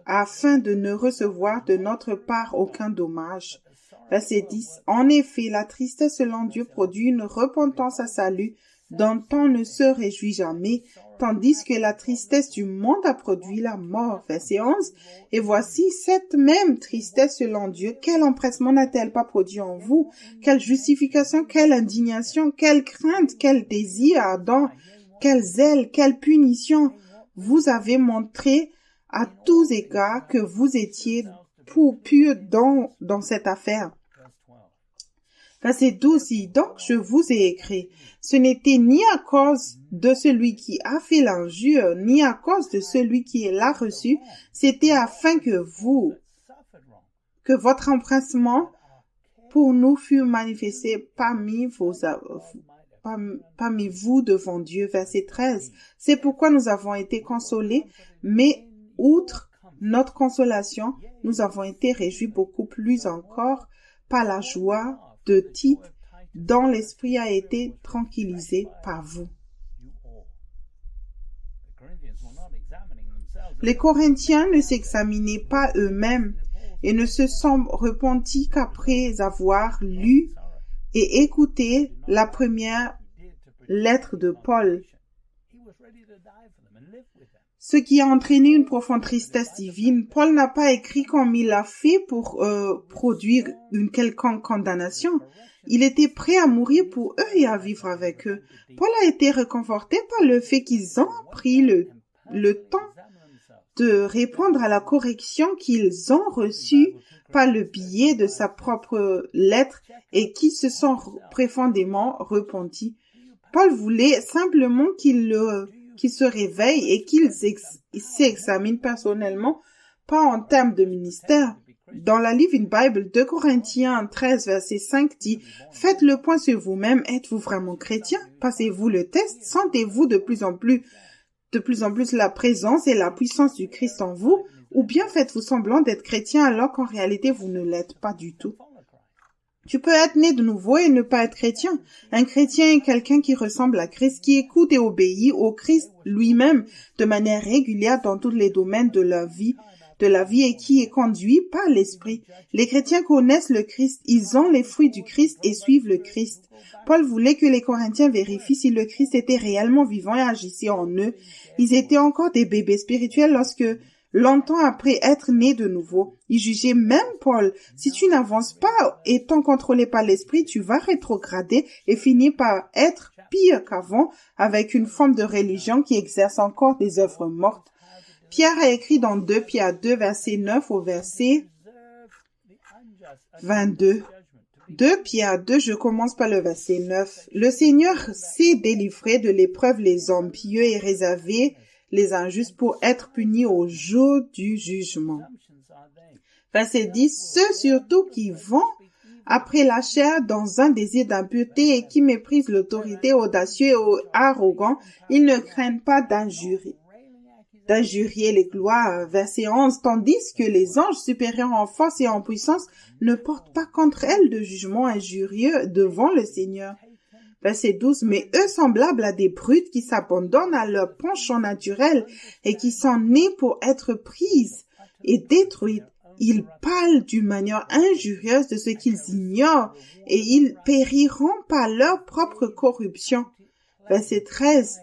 afin de ne recevoir de notre part aucun dommage. Verset 10. En effet, la tristesse selon Dieu produit une repentance à salut, dont on ne se réjouit jamais, tandis que la tristesse du monde a produit la mort. Verset 11. Et voici cette même tristesse selon Dieu, quel empressement n'a-t-elle pas produit en vous? Quelle justification, quelle indignation, quelle crainte, quel désir ardent, quel zèle, quelle punition! Vous avez montré à tous égards que vous étiez purs dans cette affaire. Verset 12. Donc je vous ai écrit, ce n'était ni à cause de celui qui a fait l'injure, ni à cause de celui qui l'a reçu, c'était afin que votre empressement pour nous fût manifesté parmi vous devant Dieu. Verset 13. C'est pourquoi nous avons été consolés, mais outre notre consolation, nous avons été réjouis beaucoup plus encore par la joie de Tite, dont l'esprit a été tranquillisé par vous. Les Corinthiens ne s'examinaient pas eux-mêmes et ne se sont repentis qu'après avoir lu et écouté la première lettre de Paul, ce qui a entraîné une profonde tristesse divine. Paul n'a pas écrit comme il l'a fait pour produire une quelconque condamnation. Il était prêt à mourir pour eux et à vivre avec eux. Paul a été réconforté par le fait qu'ils ont pris le temps de répondre à la correction qu'ils ont reçue par le biais de sa propre lettre et qui se sont profondément repentis. Paul voulait simplement qu'il se réveille et qu'il s'examine personnellement, pas en termes de ministère. Dans la Living Bible, 2 Corinthiens 13, verset 5 dit « Faites le point sur vous-même, êtes-vous vraiment chrétien? Passez-vous le test? Sentez-vous de plus en plus la présence et la puissance du Christ en vous? Ou bien faites-vous semblant d'être chrétien alors qu'en réalité vous ne l'êtes pas du tout? » Tu peux être né de nouveau et ne pas être chrétien. Un chrétien est quelqu'un qui ressemble à Christ, qui écoute et obéit au Christ lui-même de manière régulière dans tous les domaines de la vie et qui est conduit par l'Esprit. Les chrétiens connaissent le Christ, ils ont les fruits du Christ et suivent le Christ. Paul voulait que les Corinthiens vérifient si le Christ était réellement vivant et agissait en eux. Ils étaient encore des bébés spirituels lorsque longtemps après être né de nouveau. Il jugeait même Paul. Si tu n'avances pas étant contrôlé par l'esprit, tu vas rétrograder et finir par être pire qu'avant avec une forme de religion qui exerce encore des œuvres mortes. Pierre a écrit dans 2 Pierre 2, verset 9 au verset 22. 2 Pierre 2, je commence par le verset 9. Le Seigneur sait délivrer de l'épreuve les hommes pieux et réserver les injustes pour être punis au jour du jugement. Verset 10. Ceux surtout qui vont après la chair dans un désir d'impureté et qui méprisent l'autorité, audacieux et arrogant, ils ne craignent pas d'injurier les gloires. Verset 11. Tandis que les anges supérieurs en force et en puissance ne portent pas contre elles de jugement injurieux devant le Seigneur. Verset 12. Mais eux semblables à des brutes qui s'abandonnent à leur penchant naturel et qui sont nées pour être prises et détruites. Ils parlent d'une manière injurieuse de ce qu'ils ignorent et ils périront par leur propre corruption. Verset 13.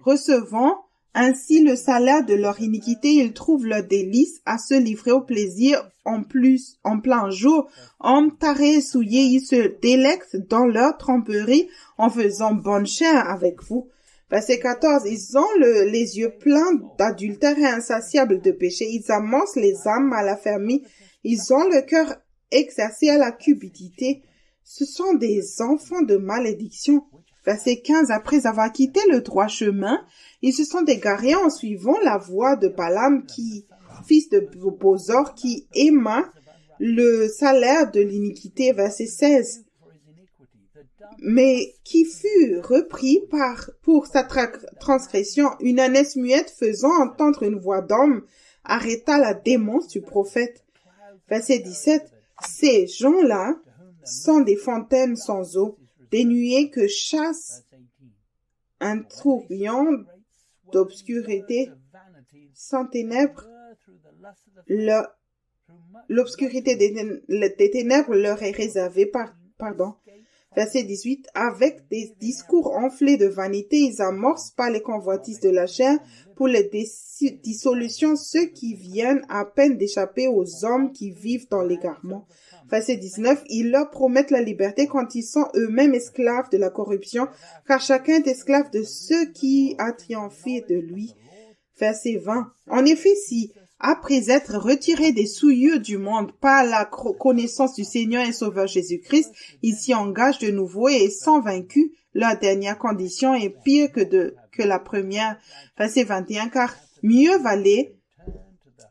Recevant ainsi le salaire de leur iniquité, ils trouvent leur délice à se livrer au plaisir en plein jour. Hommes tarés et souillés, ils se délectent dans leur tromperie en faisant bonne chère avec vous. Verset 14. Ils ont les yeux pleins d'adultère et insatiables de péché. Ils amancent les âmes à la fermie. Ils ont le cœur exercé à la cupidité. Ce sont des enfants de malédiction. Verset 15. Après avoir quitté le droit chemin, ils se sont égarés en suivant la voie de Balaam, fils de Bosor, qui aima le salaire de l'iniquité. Verset 16. Mais qui fut repris pour sa transgression, une ânesse muette faisant entendre une voix d'homme arrêta la démence du prophète. Verset 17. Ces gens-là sont des fontaines sans eau, des nuées que chasse un tourbillon d'obscurité, sans ténèbres. L'obscurité des ténèbres leur est réservée. Verset 18. Avec des discours enflés de vanité, ils amorcent par les convoitises de la chair pour les dissolutions ceux qui viennent à peine d'échapper aux hommes qui vivent dans l'égarement. Verset 19. Ils leur promettent la liberté quand ils sont eux-mêmes esclaves de la corruption, car chacun est esclave de ce qui a triomphé de lui. Verset 20. En effet, si après être retirés des souillures du monde par la connaissance du Seigneur et Sauveur Jésus-Christ, ils s'y engagent de nouveau et sont vaincus. Leur dernière condition est pire que la première. Verset 21, car mieux valait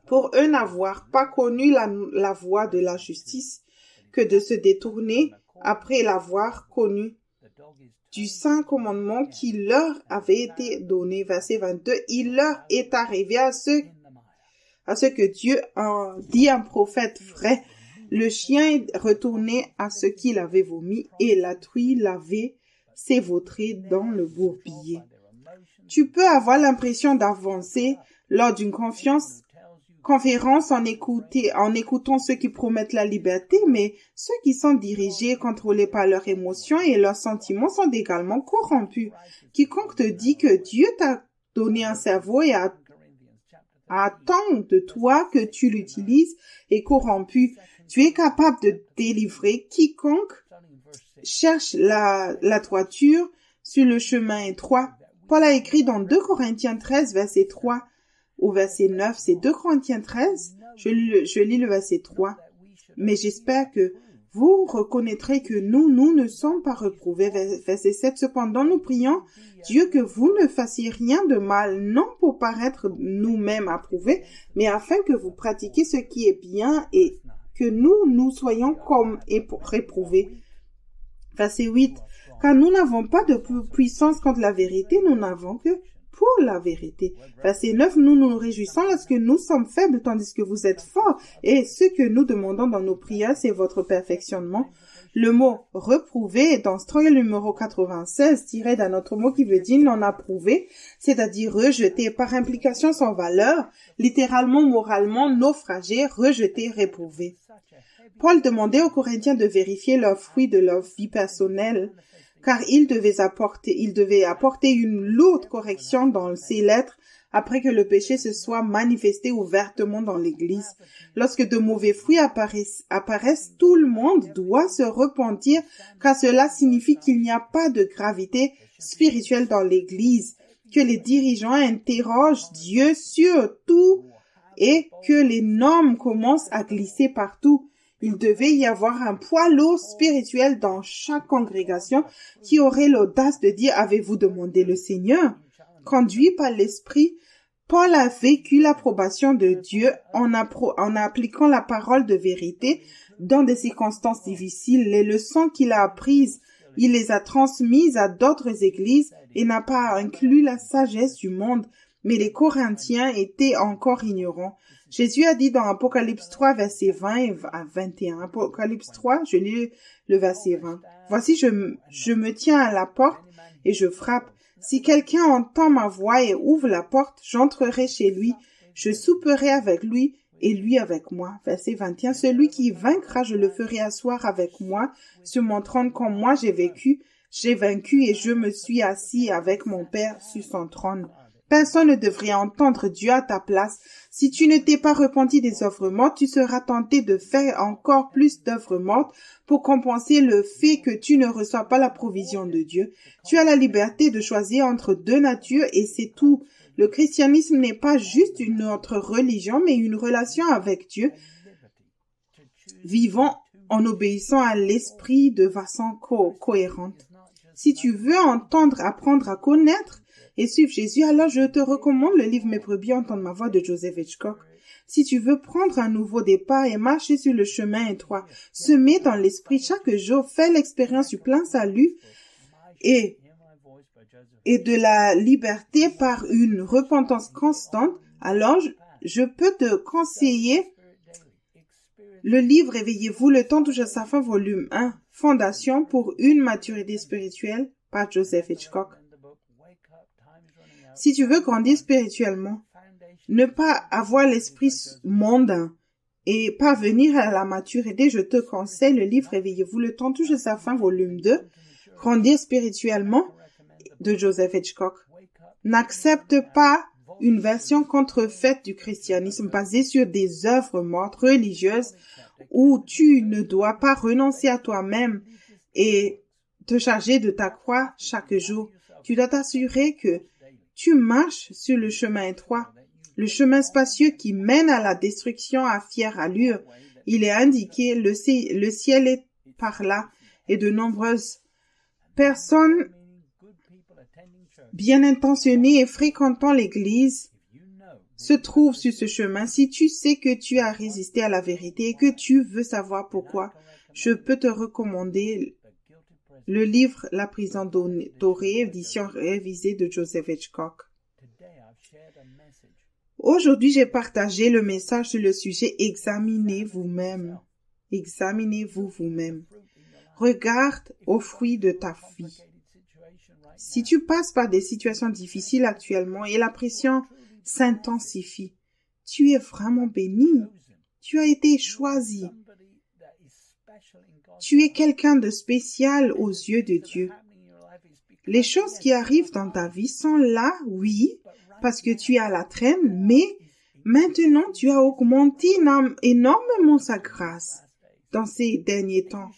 pour eux n'avoir pas connu la voie de la justice que de se détourner après l'avoir connu du saint commandement qui leur avait été donné. Verset 22, il leur est arrivé à ce que Dieu a dit un prophète vrai. Le chien est retourné à ce qu'il avait vomi et la truie l'avait s'évautré dans le bourbier. Tu peux avoir l'impression d'avancer lors d'une conférence en écoutant ceux qui promettent la liberté, mais ceux qui sont dirigés et contrôlés par leurs émotions et leurs sentiments sont également corrompus. Quiconque te dit que Dieu t'a donné un cerveau et attend de toi que tu l'utilises est corrompu. Tu es capable de délivrer quiconque cherche la droiture sur le chemin étroit. Paul a écrit dans 2 Corinthiens 13, verset 3 au verset 9. C'est 2 Corinthiens 13. Je lis le verset 3. Mais j'espère que vous reconnaîtrez que nous ne sommes pas reprouvés. Verset 7. Cependant, nous prions Dieu que vous ne fassiez rien de mal, non pour paraître nous-mêmes approuvés, mais afin que vous pratiquiez ce qui est bien et que nous soyons comme réprouvés. Verset 8. Car nous n'avons pas de puissance contre la vérité, nous n'avons que pour la vérité. Verset 9. Nous nous réjouissons lorsque nous sommes faibles, tandis que vous êtes forts. Et ce que nous demandons dans nos prières, c'est votre perfectionnement. Le mot « reprouver » est dans Strongel numéro 96, tiré d'un autre mot qui veut dire « non approuvé », c'est-à-dire rejeté, par implication sans valeur, littéralement, moralement, naufragé, rejeté, réprouvé. Paul demandait aux Corinthiens de vérifier leurs fruits de leur vie personnelle, car il devait apporter une lourde correction dans ses lettres après que le péché se soit manifesté ouvertement dans l'Église. Lorsque de mauvais fruits apparaissent, tout le monde doit se repentir, car cela signifie qu'il n'y a pas de gravité spirituelle dans l'Église, que les dirigeants interrogent Dieu sur tout et que les normes commencent à glisser partout. Il devait y avoir un poids lourd spirituel dans chaque congrégation qui aurait l'audace de dire « Avez-vous demandé le Seigneur ?» Conduit par l'Esprit, Paul a vécu l'approbation de Dieu en appliquant la parole de vérité dans des circonstances difficiles. Les leçons qu'il a apprises, il les a transmises à d'autres églises et n'a pas inclus la sagesse du monde. Mais les Corinthiens étaient encore ignorants. Jésus a dit dans Apocalypse 3, verset 20 à 21. Apocalypse 3, je lis le verset 20. « Voici, je me tiens à la porte et je frappe. Si quelqu'un entend ma voix et ouvre la porte, j'entrerai chez lui. Je souperai avec lui et lui avec moi. » Verset 21. « Celui qui vaincra, je le ferai asseoir avec moi, sur mon trône comme moi j'ai vaincu et je me suis assis avec mon Père sur son trône. » Personne ne devrait entendre Dieu à ta place. Si tu ne t'es pas repenti des œuvres mortes, tu seras tenté de faire encore plus d'œuvres mortes pour compenser le fait que tu ne reçois pas la provision de Dieu. Tu as la liberté de choisir entre deux natures et c'est tout. Le christianisme n'est pas juste une autre religion, mais une relation avec Dieu. Vivons en obéissant à l'esprit de façon cohérente. Si tu veux entendre, apprendre à connaître et suivre Jésus, alors je te recommande le livre Mes brebis entendent ma voix de Joseph Hitchcock. Si tu veux prendre un nouveau départ et marcher sur le chemin étroit, semer dans l'esprit chaque jour, fais l'expérience du plein salut et de la liberté par une repentance constante, alors je peux te conseiller le livre Réveillez-vous, le temps touche à sa fin, volume 1, Fondation pour une maturité spirituelle par Joseph Hitchcock. Si tu veux grandir spirituellement, ne pas avoir l'esprit mondain et parvenir à la maturité, je te conseille le livre Réveillez-vous, le temps touche à sa fin, volume 2, Grandir spirituellement de Joseph Hitchcock. N'accepte pas une version contrefaite du christianisme basée sur des œuvres mortes religieuses où tu ne dois pas renoncer à toi-même et te charger de ta croix chaque jour. Tu dois t'assurer que tu marches sur le chemin étroit, le chemin spacieux qui mène à la destruction à fière allure. Il est indiqué, le ciel est par là, et de nombreuses personnes bien intentionnées et fréquentant l'Église se trouvent sur ce chemin. Si tu sais que tu as résisté à la vérité et que tu veux savoir pourquoi, je peux te recommander le livre La prison dorée, édition révisée de Joseph Hitchcock. Aujourd'hui, j'ai partagé le message sur le sujet « Examinez vous-même ». Examinez-vous vous-même. Regarde aux fruits de ta vie. Si tu passes par des situations difficiles actuellement et la pression s'intensifie, tu es vraiment béni. Tu as été choisi. Tu es quelqu'un de spécial aux yeux de Dieu. Les choses qui arrivent dans ta vie sont là, oui, parce que tu es à la traîne, mais maintenant tu as augmenté énormément sa grâce dans ces derniers temps.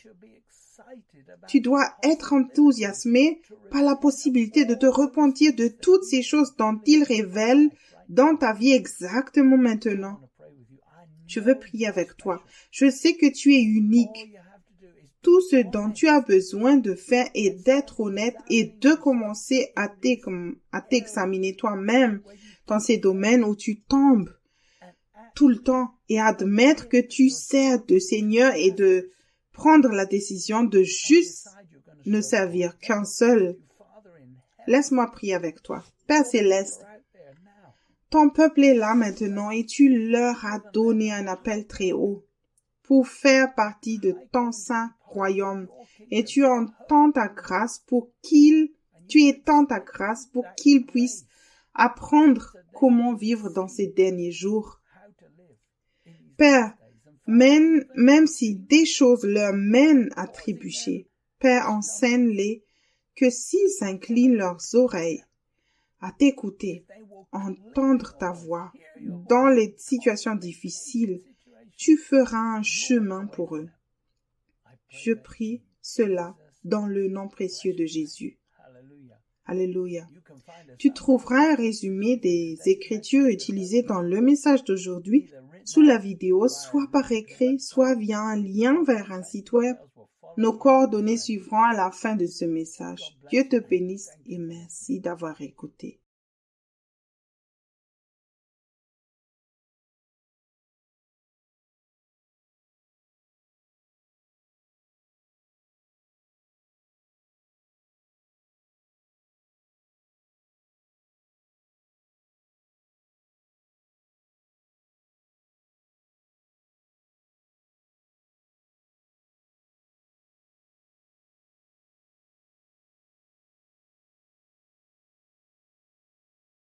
Tu dois être enthousiasmé par la possibilité de te repentir de toutes ces choses dont il révèle dans ta vie exactement maintenant. Je veux prier avec toi. Je sais que tu es unique. Tout ce dont tu as besoin de faire est d'être honnête et de commencer à t'examiner toi-même dans ces domaines où tu tombes tout le temps et admettre que tu sers de Seigneur et de prendre la décision de juste ne servir qu'un seul. Laisse-moi prier avec toi. Père Céleste, ton peuple est là maintenant et tu leur as donné un appel très haut pour faire partie de ton saint royaume et tu étends ta grâce pour qu'ils puissent apprendre comment vivre dans ces derniers jours. Père, même si des choses leur mènent à trébucher, Père, enseigne-les que s'ils s'inclinent leurs oreilles à t'écouter, entendre ta voix dans les situations difficiles, tu feras un chemin pour eux. Je prie cela dans le nom précieux de Jésus. Alléluia. Tu trouveras un résumé des écritures utilisées dans le message d'aujourd'hui sous la vidéo, soit par écrit, soit via un lien vers un site web. Nos coordonnées suivront à la fin de ce message. Dieu te bénisse et merci d'avoir écouté.